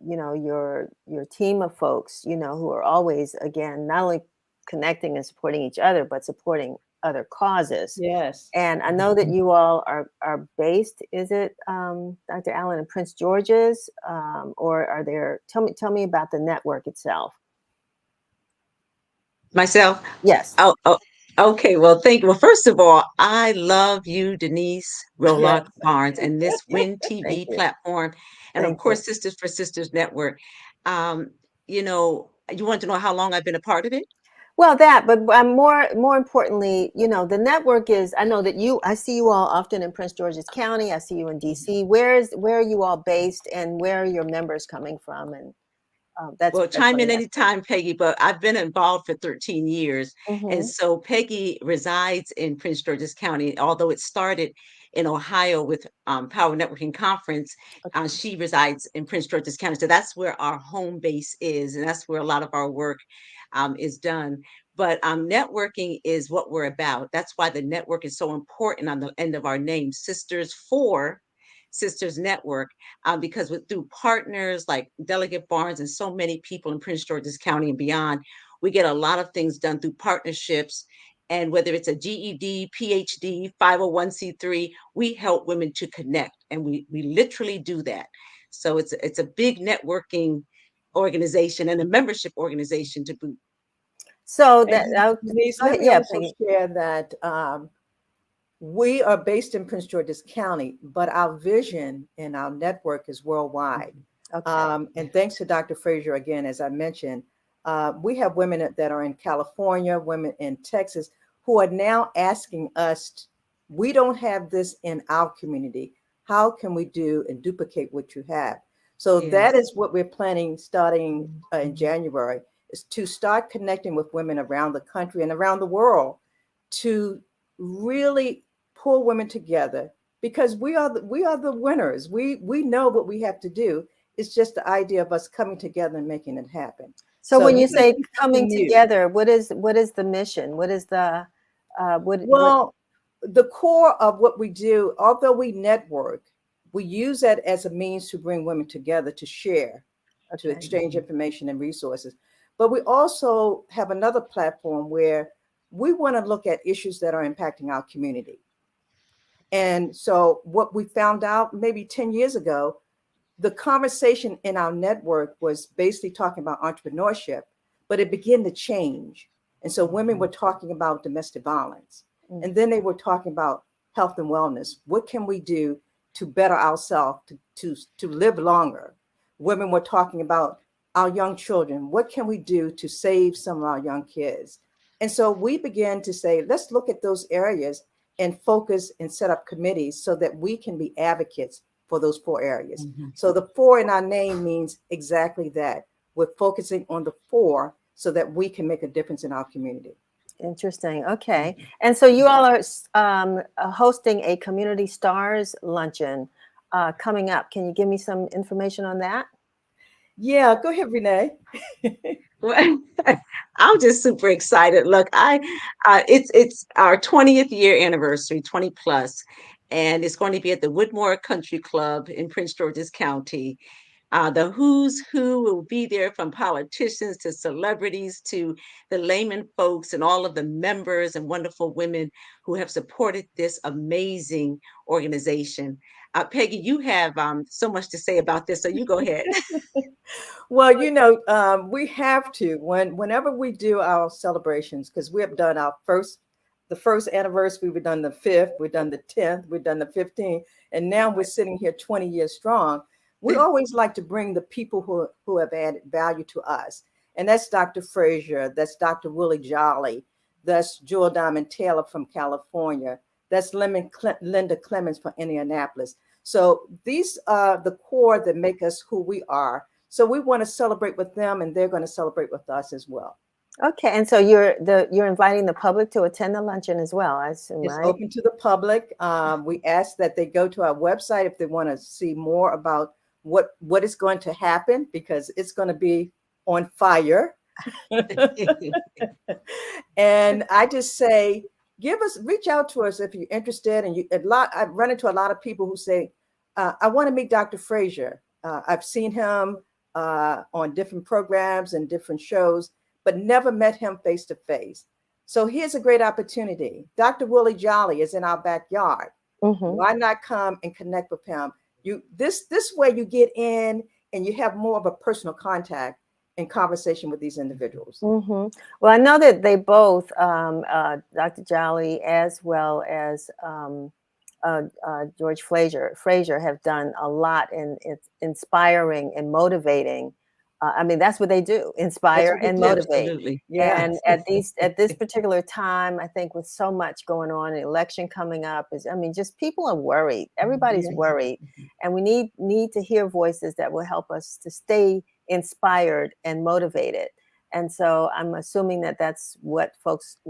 [SPEAKER 1] your team of folks, who are always, again, not only connecting and supporting each other, but supporting other causes.
[SPEAKER 6] Yes.
[SPEAKER 1] And I know that you all are based, is it, Dr. Allen, in Prince George's, or are there? Tell me about the network itself.
[SPEAKER 5] Myself?
[SPEAKER 1] Yes.
[SPEAKER 5] Oh, okay. Well, thank you. Well, first of all, I love you, Denise
[SPEAKER 1] Yes.
[SPEAKER 5] Rolock Barnes, and this Win
[SPEAKER 1] Thank
[SPEAKER 5] TV
[SPEAKER 1] you.
[SPEAKER 5] platform, and of
[SPEAKER 1] Thank you.
[SPEAKER 5] course, Sisters for Sisters Network. You know, you want to know how long I've been a part of it?
[SPEAKER 1] Well, but more importantly, the network is. I know that I see you all often in Prince George's County. I see you in DC. Where are you all based, and where are your members coming from? And that's
[SPEAKER 5] Well,
[SPEAKER 1] that's
[SPEAKER 5] chime
[SPEAKER 1] what
[SPEAKER 5] in
[SPEAKER 1] I asked.
[SPEAKER 5] anytime, Peggy, but I've been involved for 13 years. And
[SPEAKER 1] Mm-hmm.
[SPEAKER 5] so Peggy resides in Prince George's County, although it started in Ohio with Power Networking Conference.
[SPEAKER 1] Okay.
[SPEAKER 5] She resides in Prince George's County. So that's where our home base is. And that's where a lot of our work is done. But networking is what we're about. That's why the network is so important on the end of our name, Sisters for Sisters Network, because through partners like Delegate Barnes and so many people in Prince George's County and beyond, we get a lot of things done through partnerships. And whether it's a GED, PhD, 501c3, we help women to connect, and we literally do that. So it's a big networking organization and a membership organization to boot.
[SPEAKER 1] So
[SPEAKER 6] And
[SPEAKER 1] go
[SPEAKER 6] Denise, let
[SPEAKER 1] ahead.
[SPEAKER 6] me
[SPEAKER 1] Yeah,
[SPEAKER 6] also
[SPEAKER 1] Peggy.
[SPEAKER 6] share that we are based in Prince George's County, but our vision and our network is worldwide.
[SPEAKER 1] Okay.
[SPEAKER 6] And thanks to Dr. Frazier, again, as I mentioned, we have women that are in California, women in Texas, who are now asking us, we don't have this in our community. How can we do and duplicate what you have? So that
[SPEAKER 5] Yes.
[SPEAKER 6] is what we're planning starting in January, is to start connecting with women around the country and around the world to really pull women together, because we are the winners. We know what we have to do. It's just the idea of us coming together and making it happen.
[SPEAKER 1] So
[SPEAKER 6] So
[SPEAKER 1] when you
[SPEAKER 6] you're going to
[SPEAKER 1] say
[SPEAKER 6] see
[SPEAKER 1] coming
[SPEAKER 6] something new.
[SPEAKER 1] together, what is the mission? What is the what?
[SPEAKER 6] Well, the core of what we do, although we network, we use that as a means to bring women together, to share, to
[SPEAKER 1] Okay.
[SPEAKER 6] exchange information and resources. But we also have another platform where we want to look at issues that are impacting our community. And so what we found out maybe 10 years ago, the conversation in our network was basically talking about entrepreneurship, but it began to change. And so women were talking about domestic violence, and then they were talking about health and wellness. What can we do to better ourselves, to live longer? Women were talking about our young children. What can we do to save some of our young kids? And so we began to say, let's look at those areas and focus and set up committees so that we can be advocates for those 4 areas. So the 4 in our name means exactly that. We're focusing on the 4 so that we can make a difference in our community.
[SPEAKER 1] Interesting. Okay. And so you all are hosting a Community Stars luncheon coming up. Can you give me some information on that?
[SPEAKER 6] Yeah, go ahead, Renee.
[SPEAKER 5] Well, I'm just super excited. Look, it's our 20th year anniversary, 20 plus, and it's going to be at the Woodmore Country Club in Prince George's County. The who's who will be there, from politicians to celebrities to the layman folks and all of the members and wonderful women who have supported this amazing organization. Peggy, you have so much to say about this, so you go ahead.
[SPEAKER 6] Well, we have to, whenever we do our celebrations, because we have done the first anniversary, we've done the 5th, we've done the 10th, we've done the 15th, and now we're sitting here 20 years strong. We always like to bring the people who have added value to us. And that's Dr. Frazier, that's Dr. Willie Jolly, that's Jewel Diamond Taylor from California, that's Linda Clemens from Indianapolis. So these are the core that make us who we are. So we want to celebrate with them, and they're going to celebrate with us as well.
[SPEAKER 1] Okay, and so you're inviting the public to attend the luncheon as well, I assume,
[SPEAKER 6] It's
[SPEAKER 1] right?
[SPEAKER 6] open to the public. We ask that they go to our website if they want to see more about what is going to happen, because it's going to be on fire. And I just say, reach out to us if you're interested. And I've run into a lot of people who say, I want to meet Dr. Frazier. I've seen him on different programs and different shows, but never met him face to face. So here's a great opportunity. Dr. Willie Jolly is in our backyard.
[SPEAKER 1] Mm-hmm.
[SPEAKER 6] Why not come and connect with him? This way you get in and you have more of a personal contact and conversation with these individuals.
[SPEAKER 1] Mm-hmm. Well, I know that they both, Dr. Jolly as well as George Frazier have done a lot in inspiring and motivating. I mean, that's what they do:
[SPEAKER 5] That's
[SPEAKER 1] inspire
[SPEAKER 5] what they
[SPEAKER 1] and
[SPEAKER 5] do.
[SPEAKER 1] motivate.
[SPEAKER 5] Absolutely.
[SPEAKER 6] Yeah.
[SPEAKER 1] And at this particular time, I think with so much going on, an election coming up, I mean, just people are worried. Everybody's
[SPEAKER 6] Yes.
[SPEAKER 1] worried, and we need to hear voices that will help us to stay inspired and motivated. And so I'm assuming that that's what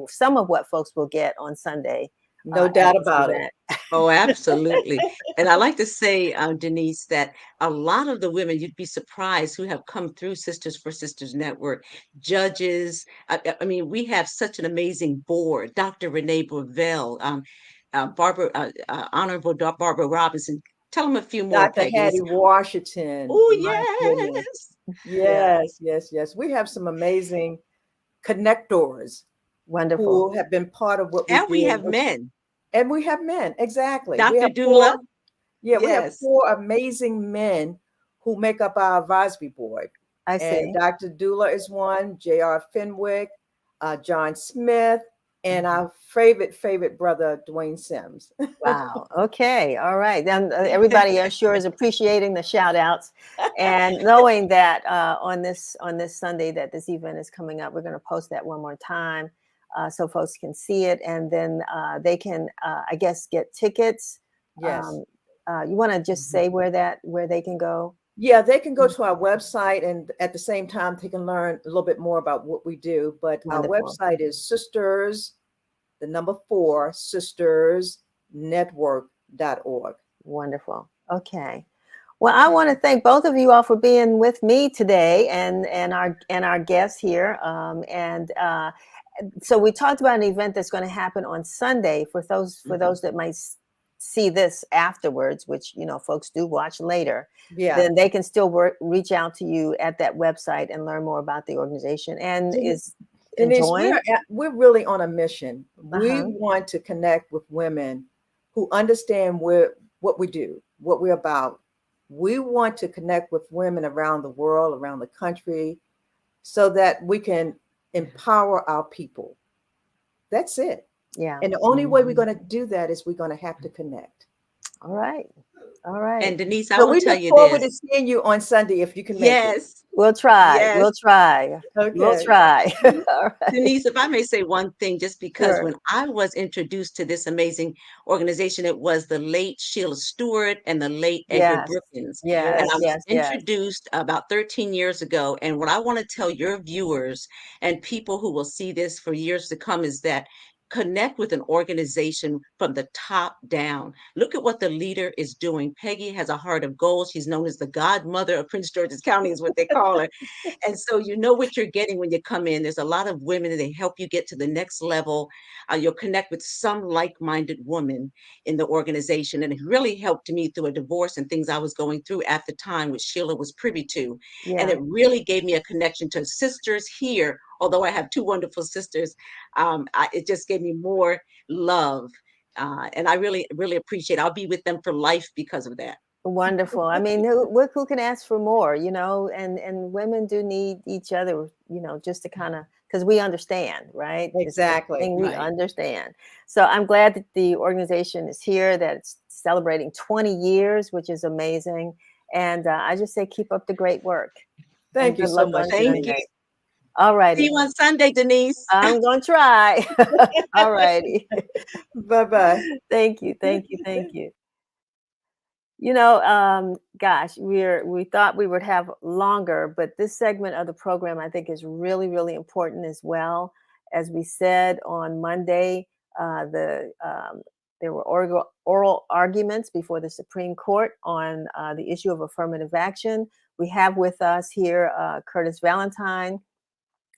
[SPEAKER 1] some of what folks will get on Sunday
[SPEAKER 6] No
[SPEAKER 1] at
[SPEAKER 6] doubt
[SPEAKER 1] this
[SPEAKER 6] about it.
[SPEAKER 1] event.
[SPEAKER 5] Oh, absolutely. And I like to say, Denise, that a lot of the women, you'd be surprised, who have come through Sisters for Sisters Network, judges. I mean, we have such an amazing board. Dr. Renee Borvell, Honorable Barbara Robinson. Tell them a few more,
[SPEAKER 6] Dr.
[SPEAKER 5] Peggy.
[SPEAKER 6] Hattie Washington.
[SPEAKER 5] Oh,
[SPEAKER 6] My goodness.
[SPEAKER 5] yes.
[SPEAKER 1] Yeah,
[SPEAKER 6] Yes. We have some amazing connectors
[SPEAKER 1] wonderful.
[SPEAKER 6] who have been part of what we
[SPEAKER 5] And we
[SPEAKER 6] do.
[SPEAKER 5] have men.
[SPEAKER 6] And we have men. Exactly. We
[SPEAKER 5] Dr.
[SPEAKER 6] have
[SPEAKER 5] Dula.
[SPEAKER 6] we have
[SPEAKER 5] Yes.
[SPEAKER 6] 4 amazing men who make up our advisory board.
[SPEAKER 1] I
[SPEAKER 6] And
[SPEAKER 1] see.
[SPEAKER 6] Dr. Dula is one, J.R. Fenwick, John Smith, and our favorite brother, Dwayne Sims.
[SPEAKER 1] Wow. Okay. All right. Then everybody, I'm sure, is appreciating the shout outs and knowing that on this Sunday that this event is coming up. We're going to post that one more time so folks can see it, and then they can, I guess, get tickets.
[SPEAKER 6] Yes.
[SPEAKER 1] You want to just say where they can go?
[SPEAKER 6] Yeah, they can go to our website, and at the same time, they can learn a little bit more about what we do. But our
[SPEAKER 1] Wonderful.
[SPEAKER 6] website is sisters, the number 4, sistersnetwork.org.
[SPEAKER 1] Wonderful. Okay. Well, I want to thank both of you all for being with me today, and our guests here. So we talked about an event that's going to happen on Sunday for those that might see this afterwards, which folks do watch later.
[SPEAKER 6] Yeah.
[SPEAKER 1] Then they can still reach out to you at that website and learn more about the organization and
[SPEAKER 6] Denise,
[SPEAKER 1] join.
[SPEAKER 6] we're really on a mission. We
[SPEAKER 1] Uh-huh.
[SPEAKER 6] want to connect with women who understand what we do, what we're about. We want to connect with women around the world, around the country, so that we can empower our people. That's it.
[SPEAKER 1] Yeah.
[SPEAKER 6] And the only way we're going to do that is we're going to have to connect.
[SPEAKER 1] All right. All right.
[SPEAKER 5] And Denise, I
[SPEAKER 6] So
[SPEAKER 5] will
[SPEAKER 6] we
[SPEAKER 5] tell
[SPEAKER 6] look
[SPEAKER 5] you
[SPEAKER 6] forward to
[SPEAKER 5] this.
[SPEAKER 6] seeing you on Sunday if you can make it.
[SPEAKER 5] Yes.
[SPEAKER 1] We'll try.
[SPEAKER 5] Yes.
[SPEAKER 1] We'll try. We'll
[SPEAKER 6] Okay.
[SPEAKER 1] try. All right.
[SPEAKER 5] Denise, if I may say one thing, just because
[SPEAKER 1] Sure.
[SPEAKER 5] when I was introduced to this amazing organization, it was the late Sheila Stewart and the late Edgar
[SPEAKER 1] Yes.
[SPEAKER 5] Brookins. And I
[SPEAKER 1] Yes.
[SPEAKER 5] was
[SPEAKER 1] Yes. Yes.
[SPEAKER 5] introduced about 13 years ago. And what I want to tell your viewers and people who will see this for years to come is that connect with an organization from the top down. Look at what the leader is doing. Peggy has a heart of gold. She's known as the godmother of Prince George's County, is what they call her. And so you know what you're getting when you come in. There's a lot of women that they help you get to the next level. You'll connect with some like-minded woman in the organization. And it really helped me through a divorce and things I was going through at the time, which Sheila was privy to. And
[SPEAKER 1] Yeah.
[SPEAKER 5] it really gave me a connection to sisters here. Although I have 2 wonderful sisters, it just gave me more love. And I really, really appreciate it. I'll be with them for life because of that.
[SPEAKER 1] Wonderful. I mean, who can ask for more, and women do need each other, just to kind of, because we understand, right? It's the
[SPEAKER 6] Exactly.
[SPEAKER 1] thing we
[SPEAKER 5] Right.
[SPEAKER 1] understand. So I'm glad that the organization is here, that it's celebrating 20 years, which is amazing. And I just say, keep up the great work.
[SPEAKER 6] Thank you
[SPEAKER 1] Good
[SPEAKER 6] so
[SPEAKER 1] luck
[SPEAKER 6] much.
[SPEAKER 1] on
[SPEAKER 5] Thank
[SPEAKER 1] Sunday.
[SPEAKER 5] you.
[SPEAKER 1] All
[SPEAKER 5] See
[SPEAKER 1] righty.
[SPEAKER 5] you on Sunday, Denise.
[SPEAKER 1] I'm going to try. All righty.
[SPEAKER 6] Bye-bye.
[SPEAKER 1] Thank you. Thank you. Thank you. Gosh, we thought we would have longer, but this segment of the program I think is really, really important as well. As we said on Monday, there were oral arguments before the Supreme Court on the issue of affirmative action. We have with us here Curtis Valentine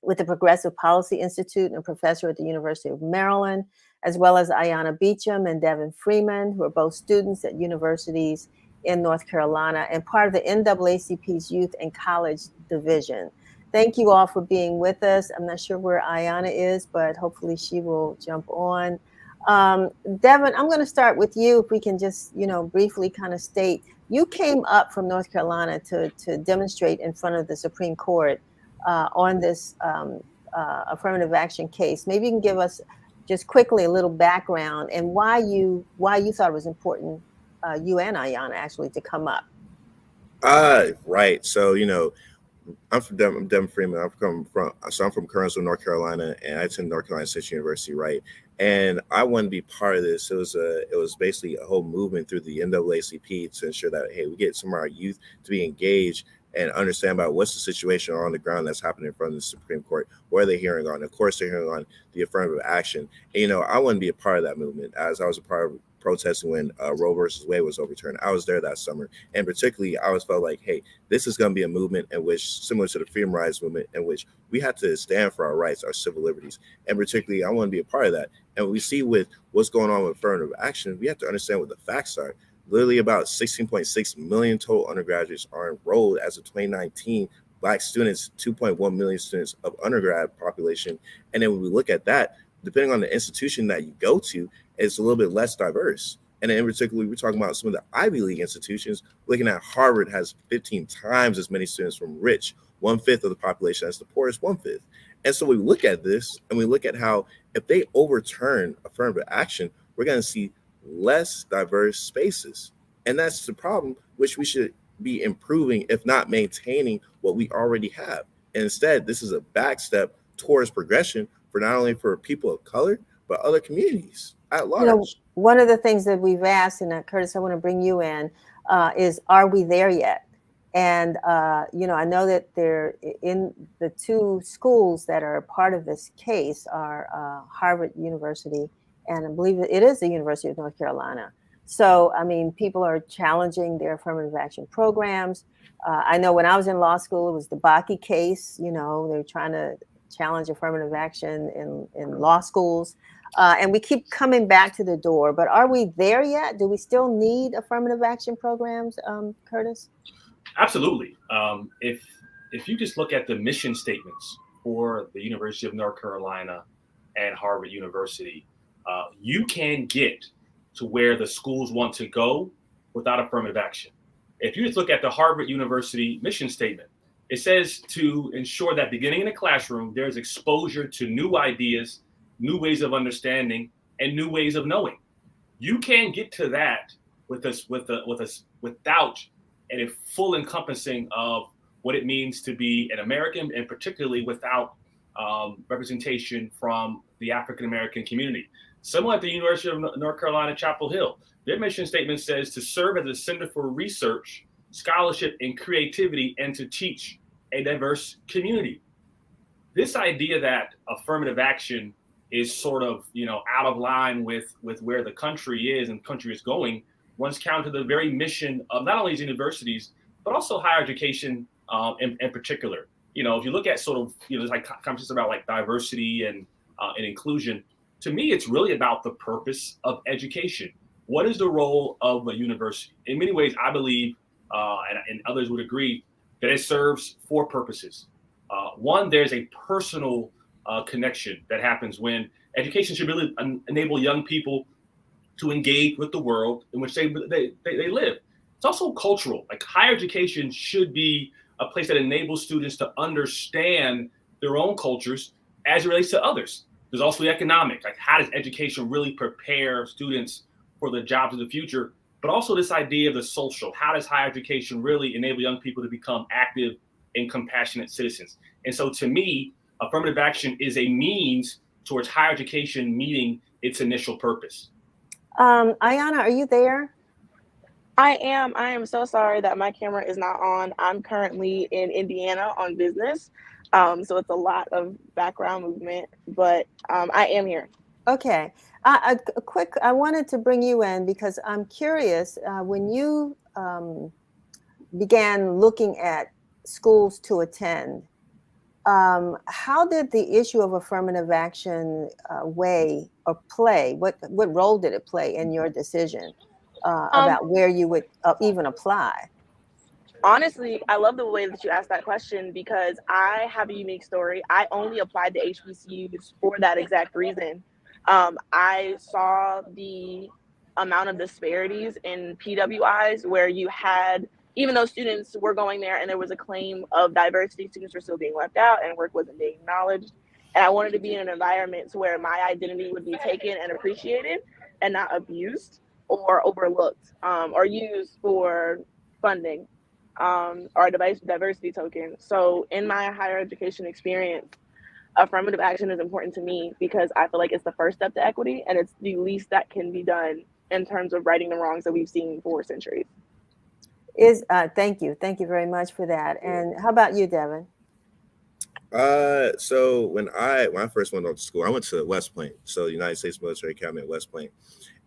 [SPEAKER 1] with the Progressive Policy Institute and a professor at the University of Maryland, as well as Ayanna Beecham and Devin Freeman, who are both students at universities in North Carolina and part of the NAACP's Youth and College Division. Thank you all for being with us. I'm not sure where Ayanna is, but hopefully she will jump on. Devin, I'm going to start with you. If we can just, briefly kind of state, you came up from North Carolina to demonstrate in front of the Supreme Court on this affirmative action case. Maybe you can give us just quickly a little background and why you thought it was important, you and Ayanna actually, to come up.
[SPEAKER 7] Right. So, I'm Devin Freeman. I'm from Kernersville, North Carolina, and I attend North Carolina State University, right? And I wanted to be part of this. It was basically a whole movement through the NAACP to ensure that, hey, we get some of our youth to be engaged and understand about what's the situation on the ground that's happening in front of the Supreme Court. What are they hearing on? Of course, they're hearing on the affirmative action. And, I want to be a part of that movement, as I was a part of protesting when Roe versus Wade was overturned. I was there that summer. And particularly, I always felt like, hey, this is going to be a movement in which, similar to the freedom rights movement, in which we have to stand for our rights, our civil liberties. And particularly, I want to be a part of that. And we see with what's going on with affirmative action, we have to understand what the facts are. Literally about 16.6 million total undergraduates are enrolled as of 2019. Black students, 2.1 million students of undergrad population. And then when we look at that, depending on the institution that you go to, it's a little bit less diverse. And then in particular, we're talking about some of the Ivy League institutions. Looking at Harvard has 15 times as many students from rich, 1/5 of the population as the poorest 1/5. And so we look at this and we look at how if they overturn affirmative action, we're going to see less diverse spaces. And that's the problem, which we should be improving, if not maintaining what we already have. And instead, this is a back step towards progression for not only for people of color, but other communities at large.
[SPEAKER 1] One of the things that we've asked, and Curtis, I want to bring you in, is, are we there yet? And, I know that they're in the two schools that are part of this case are Harvard University, and I believe it is the University of North Carolina. So, I mean, people are challenging their affirmative action programs. I know when I was in law school, it was the Bakke case. They were trying to challenge affirmative action in law schools. And we keep coming back to the door. But are we there yet? Do we still need affirmative action programs, Curtis?
[SPEAKER 8] Absolutely. If you just look at the mission statements for the University of North Carolina and Harvard University, you can get to where the schools want to go without affirmative action. If you just look at the Harvard University mission statement, it says to ensure that beginning in the classroom, there's exposure to new ideas, new ways of understanding, and new ways of knowing. You can't get to that without a full encompassing of what it means to be an American, and particularly without representation from the African American community. Similar at the University of North Carolina, Chapel Hill, their mission statement says to serve as a center for research, scholarship, and creativity, and to teach a diverse community. This idea that affirmative action is sort of, out of line with where the country is and country is going runs counter to the very mission of not only these universities, but also higher education in particular. If you look at sort of, there's like conversations about like diversity and inclusion. To me, it's really about the purpose of education. What is the role of a university? In many ways, I believe, and others would agree, that it serves four purposes. One, there's a personal connection that happens when education should really enable young people to engage with the world in which they live. It's also cultural. Like higher education should be a place that enables students to understand their own cultures as it relates to others. There's also the economic, like how does education really prepare students for the jobs of the future? But also this idea of the social. How does higher education really enable young people to become active and compassionate citizens? And so to me, affirmative action is a means towards higher education meeting its initial purpose.
[SPEAKER 1] Ayanna, are you there?
[SPEAKER 9] I am. I am so sorry that my camera is not on. I'm currently in Indiana on business. So it's a lot of background movement, but I am here.
[SPEAKER 1] Okay. A quick, I wanted to bring you in because I'm curious, when you began looking at schools to attend, how did the issue of affirmative action weigh or play? What role did it play in your decision
[SPEAKER 9] Um,
[SPEAKER 1] about where you would even apply?
[SPEAKER 9] Honestly, I love the way that you asked that question because I have a unique story. I only applied to HBCUs for that exact reason. I saw the amount of disparities in PWIs where you had, even though students were going there and there was a claim of diversity, students were still being left out and work wasn't being acknowledged. And I wanted to be in an environment where my identity would be taken and appreciated and not abused or overlooked or used for funding or a diversity token. So in my higher education experience, affirmative action is important to me because I feel like it's the first step to equity and it's the least that can be done in terms of righting the wrongs that we've seen for centuries.
[SPEAKER 1] Thank you very much for that. And how about you, Devin?
[SPEAKER 7] So when I first went off to school, I went to West Point, so the United States Military Academy at West Point.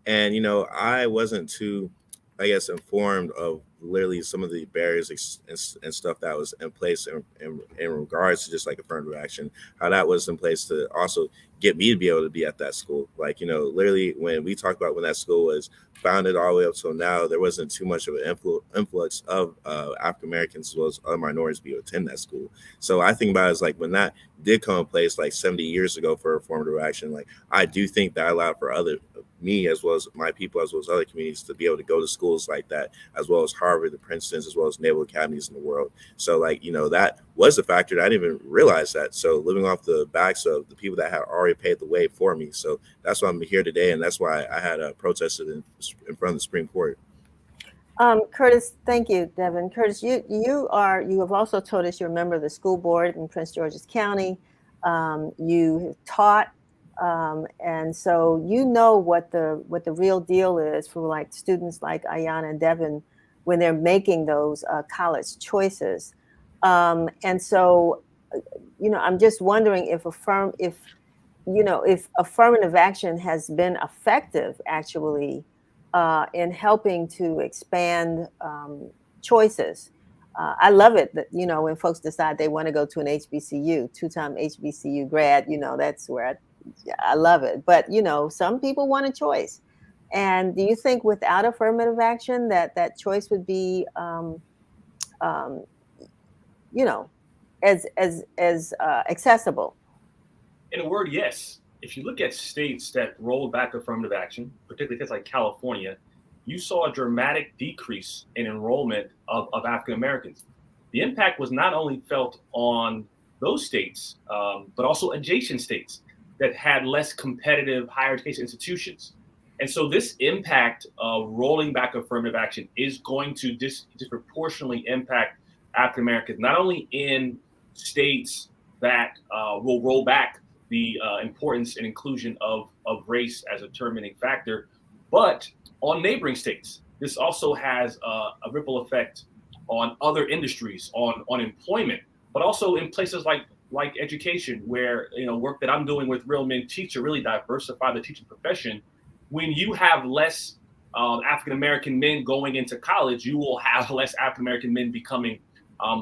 [SPEAKER 7] And I wasn't too, I guess, informed of literally some of the barriers and stuff that was in place in regards to just like affirmative action, how that was in place to also get me to be able to be at that school. Like, literally when we talked about when that school was founded all the way up till now, there wasn't too much of an influx of African Americans as well as other minorities be able to attend that school. So I think about it as like when that did come in place like 70 years ago for affirmative action, like I do think that allowed for me as well as my people as well as other communities to be able to go to schools like that, as well as Harvard, the Princetons, as well as naval academies in the world. So like, that was a factor that I didn't even realize that. So living off the backs of the people that had already paved the way for me. So that's why I'm here today. And that's why I had protested in front of the Supreme Court.
[SPEAKER 1] Curtis, thank you, Devin. Curtis, you have also told us you're a member of the school board in Prince George's County. You have taught, and so you know what the real deal is for like students like Ayana and Devin when they're making those college choices. And so, I'm just wondering if affirmative action has been effective actually in helping to expand choices. I love it that, when folks decide they want to go to an HBCU, two-time HBCU grad, that's where I love it. But, some people want a choice. And do you think without affirmative action that choice would be, um, as accessible?
[SPEAKER 8] In a word, yes. If you look at states that rolled back affirmative action, particularly states like California, you saw a dramatic decrease in enrollment of African Americans. The impact was not only felt on those states, but also adjacent states that had less competitive higher education institutions. And so this impact of rolling back affirmative action is going to disproportionately impact African Americans, not only in states that will roll back the importance and inclusion of race as a determining factor, but on neighboring states. This also has a ripple effect on other industries, on employment, but also in places like education, where work that I'm doing with Real Men Teach to really diversify the teaching profession. When you have less African American men going into college, you will have less African American men becoming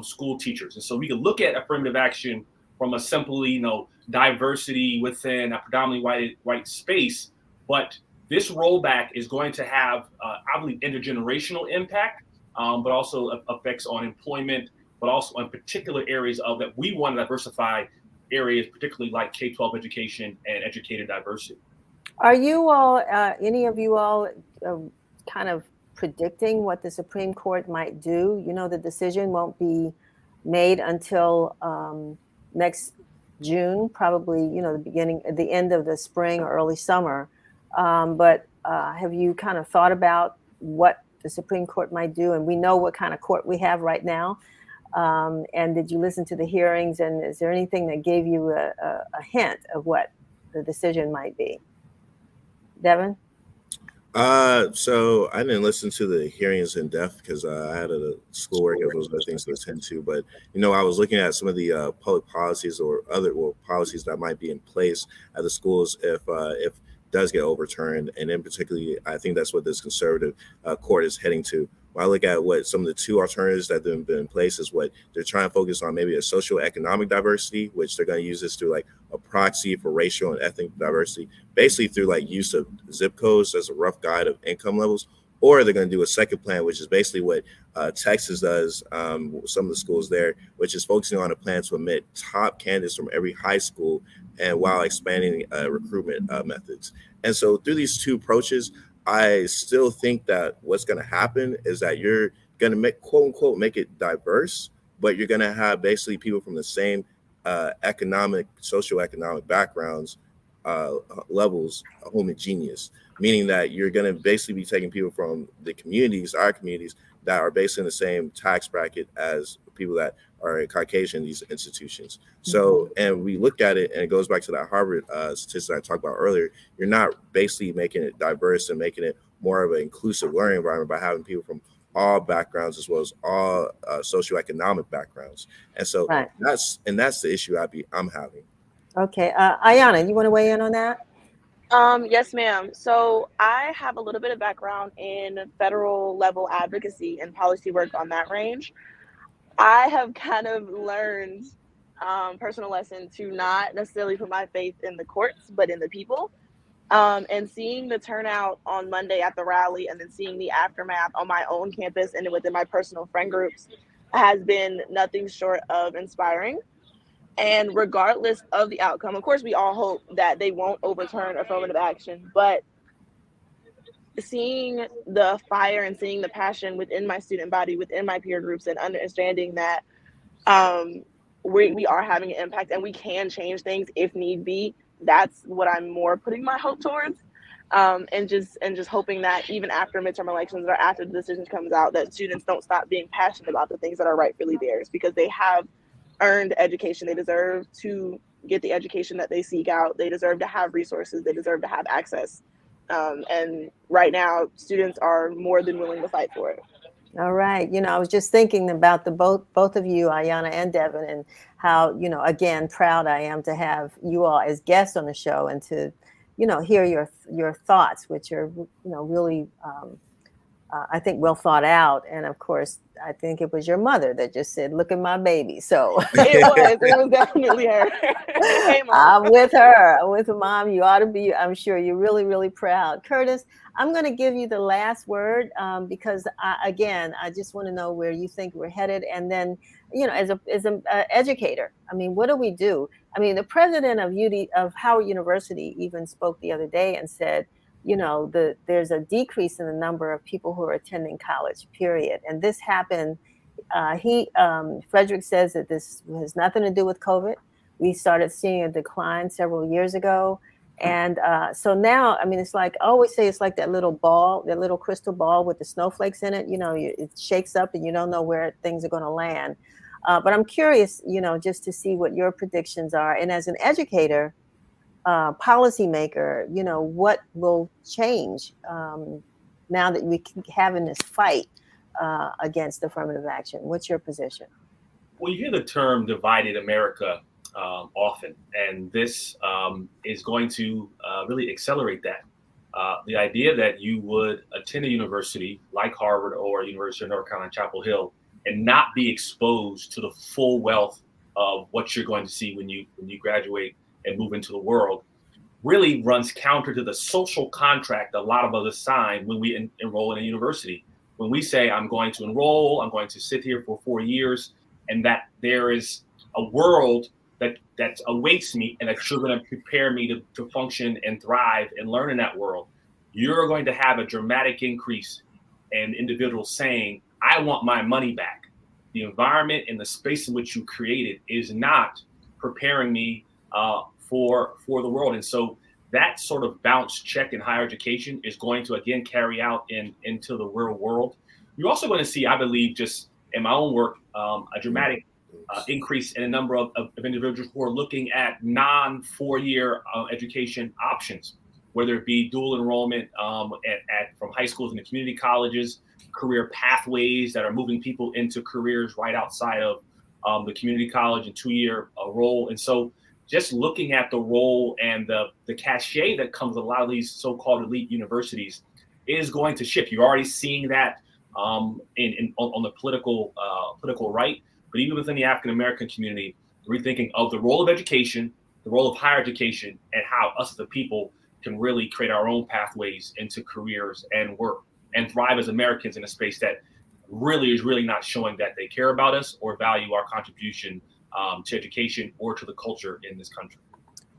[SPEAKER 8] school teachers. And so we can look at affirmative action from a simply, diversity within a predominantly white space. But this rollback is going to have, I believe, intergenerational impact, but also effects on employment, but also on particular areas of that we want to diversify areas, particularly like K-12 education and educator diversity.
[SPEAKER 1] Are you all, any of you all, kind of predicting what the Supreme Court might do? The decision won't be made until next June, probably, the end of the spring or early summer. But have you kind of thought about what the Supreme Court might do? And we know what kind of court we have right now. And did you listen to the hearings? And is there anything that gave you a hint of what the decision might be? Devin?
[SPEAKER 7] So I didn't listen to the hearings in depth because I had a schoolwork as well as other things to attend to. But I was looking at some of the public policies or other policies that might be in place at the schools if it does get overturned, and in particularly, I think that's what this conservative court is heading to. When I look at what some of the two alternatives that have been in place is what they're trying to focus on, maybe a social economic diversity, which they're going to use this through like a proxy for racial and ethnic diversity, basically through like use of zip codes as a rough guide of income levels, or they're going to do a second plan, which is basically what Texas does, some of the schools there, which is focusing on a plan to admit top candidates from every high school and while expanding recruitment methods. And so through these two approaches, I still think that what's going to happen is that you're going to make, quote unquote, make it diverse, but you're going to have basically people from the same socioeconomic backgrounds, levels homogeneous, meaning that you're going to basically be taking people from our communities that are based in the same tax bracket as people that are Caucasian in these institutions. So, and we look at it, and it goes back to that Harvard statistic I talked about earlier. You're not basically making it diverse and making it more of an inclusive learning environment by having people from all backgrounds as well as all socioeconomic backgrounds. And so
[SPEAKER 1] Right.
[SPEAKER 7] that's the issue I'm having.
[SPEAKER 1] Okay. Ayana, you want to weigh in on that?
[SPEAKER 9] Yes, ma'am. So I have a little bit of background in federal level advocacy and policy work on that range. I have kind of learned personal lesson to not necessarily put my faith in the courts, but in the people. And seeing the turnout on Monday at the rally and then seeing the aftermath on my own campus and within my personal friend groups has been nothing short of inspiring. And regardless of the outcome, of course, we all hope that they won't overturn affirmative action, but seeing the fire and seeing the passion within my student body, within my peer groups, and understanding that we are having an impact and we can change things if need be, that's what I'm more putting my hope towards. And just hoping that even after midterm elections or after the decision comes out, that students don't stop being passionate about the things that are rightfully theirs, because they have earned education. They deserve to get the education that they seek out. They deserve to have resources. They deserve to have access. And right now, students are more than willing to fight for it.
[SPEAKER 1] All right. I was just thinking about the both of you, Ayana and Devin, and how, again, proud I am to have you all as guests on the show and to, hear your thoughts, which are, really, I think, well thought out. And of course, I think it was your mother that just said, "Look at my baby." So
[SPEAKER 9] it was definitely her. Hey, Mom.
[SPEAKER 1] I'm with her. I'm with Mom. You ought to be. I'm sure you're really, really proud. Curtis, I'm going to give you the last word because I just want to know where you think we're headed, and then, as an educator, I mean, what do we do? I mean, the president of Howard University even spoke the other day and said, there's a decrease in the number of people who are attending college, period. And this happened. Frederick says that this has nothing to do with COVID. We started seeing a decline several years ago. And so now, I mean, it's like, I always say it's like that little ball, that little crystal ball with the snowflakes in it. It shakes up and you don't know where things are going to land. But I'm curious, just to see what your predictions are. And as an educator, policymaker, what will change now that we keep having this fight against affirmative action? What's your position?
[SPEAKER 8] Well, you hear the term divided America often, and this is going to really accelerate that. The idea that you would attend a university like Harvard or University of North Carolina, Chapel Hill, and not be exposed to the full wealth of what you're going to see when you graduate and move into the world really runs counter to the social contract a lot of us sign when we enroll in a university. When we say, I'm going to enroll, I'm going to sit here for 4 years, and that there is a world that awaits me and that you're going to prepare me to function and thrive and learn in that world, you're going to have a dramatic increase in individuals saying, I want my money back. The environment and the space in which you created is not preparing me for the world. And so that sort of bounce check in higher education is going to, again, carry out into the real world. You're also going to see, I believe, just in my own work, a dramatic increase in a number of individuals who are looking at non-4-year education options. whether it be dual enrollment from high schools and the community colleges, career pathways that are moving people into careers right outside of the community college and 2-year role. And so just looking at the role and the cachet that comes with a lot of these so-called elite universities is going to shift. You're already seeing that on the political right, but even within the African American community, rethinking of the role of education, the role of higher education, and how us as the people can really create our own pathways into careers and work and thrive as Americans in a space that really is not showing that they care about us or value our contribution to education or to the culture in this country.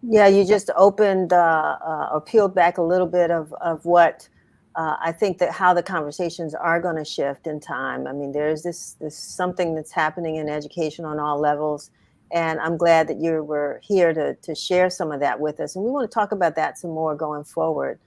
[SPEAKER 1] Yeah, you just opened or peeled back a little bit of what I think that how the conversations are going to shift in time. I mean, there's this something that's happening in education on all levels. And I'm glad that you were here to share some of that with us. And we want to talk about that some more going forward.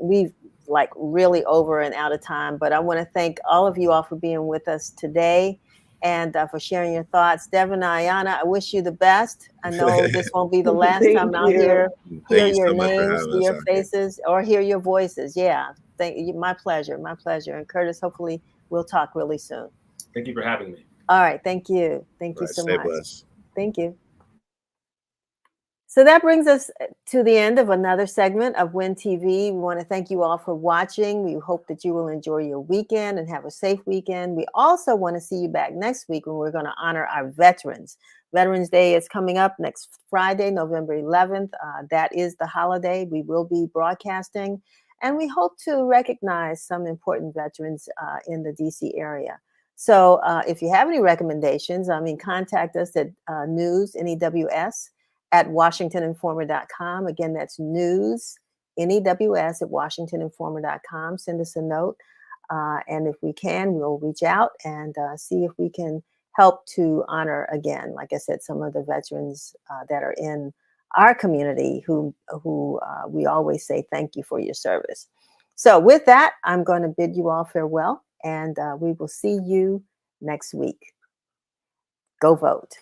[SPEAKER 1] We've like really over and out of time, but I want to thank all of you all for being with us today and for sharing your thoughts. Devin and Ayana, I wish you the best. I know this won't be the last time I'll hear your names, see your faces, or hear your voices. Yeah, thank you. My pleasure. My pleasure. And Curtis, hopefully we'll talk really soon.
[SPEAKER 8] Thank you for having me.
[SPEAKER 1] All right. Thank you. Thank you so much.
[SPEAKER 7] Blessed.
[SPEAKER 1] Thank you. So that brings us to the end of another segment of Win TV. We want to thank you all for watching. We hope that you will enjoy your weekend and have a safe weekend. We also want to see you back next week when we're going to honor our veterans. Veterans Day is coming up next Friday, November 11th. That is the holiday. We will be broadcasting, and we hope to recognize some important veterans in the DC area. So if you have any recommendations, contact us at news, NEWS, at WashingtonInformer.com. Again, that's news, NEWS, at WashingtonInformer.com. Send us a note. And if we can, we'll reach out and see if we can help to honor, again, like I said, some of the veterans that are in our community who we always say thank you for your service. So with that, I'm going to bid you all farewell, and we will see you next week. Go vote.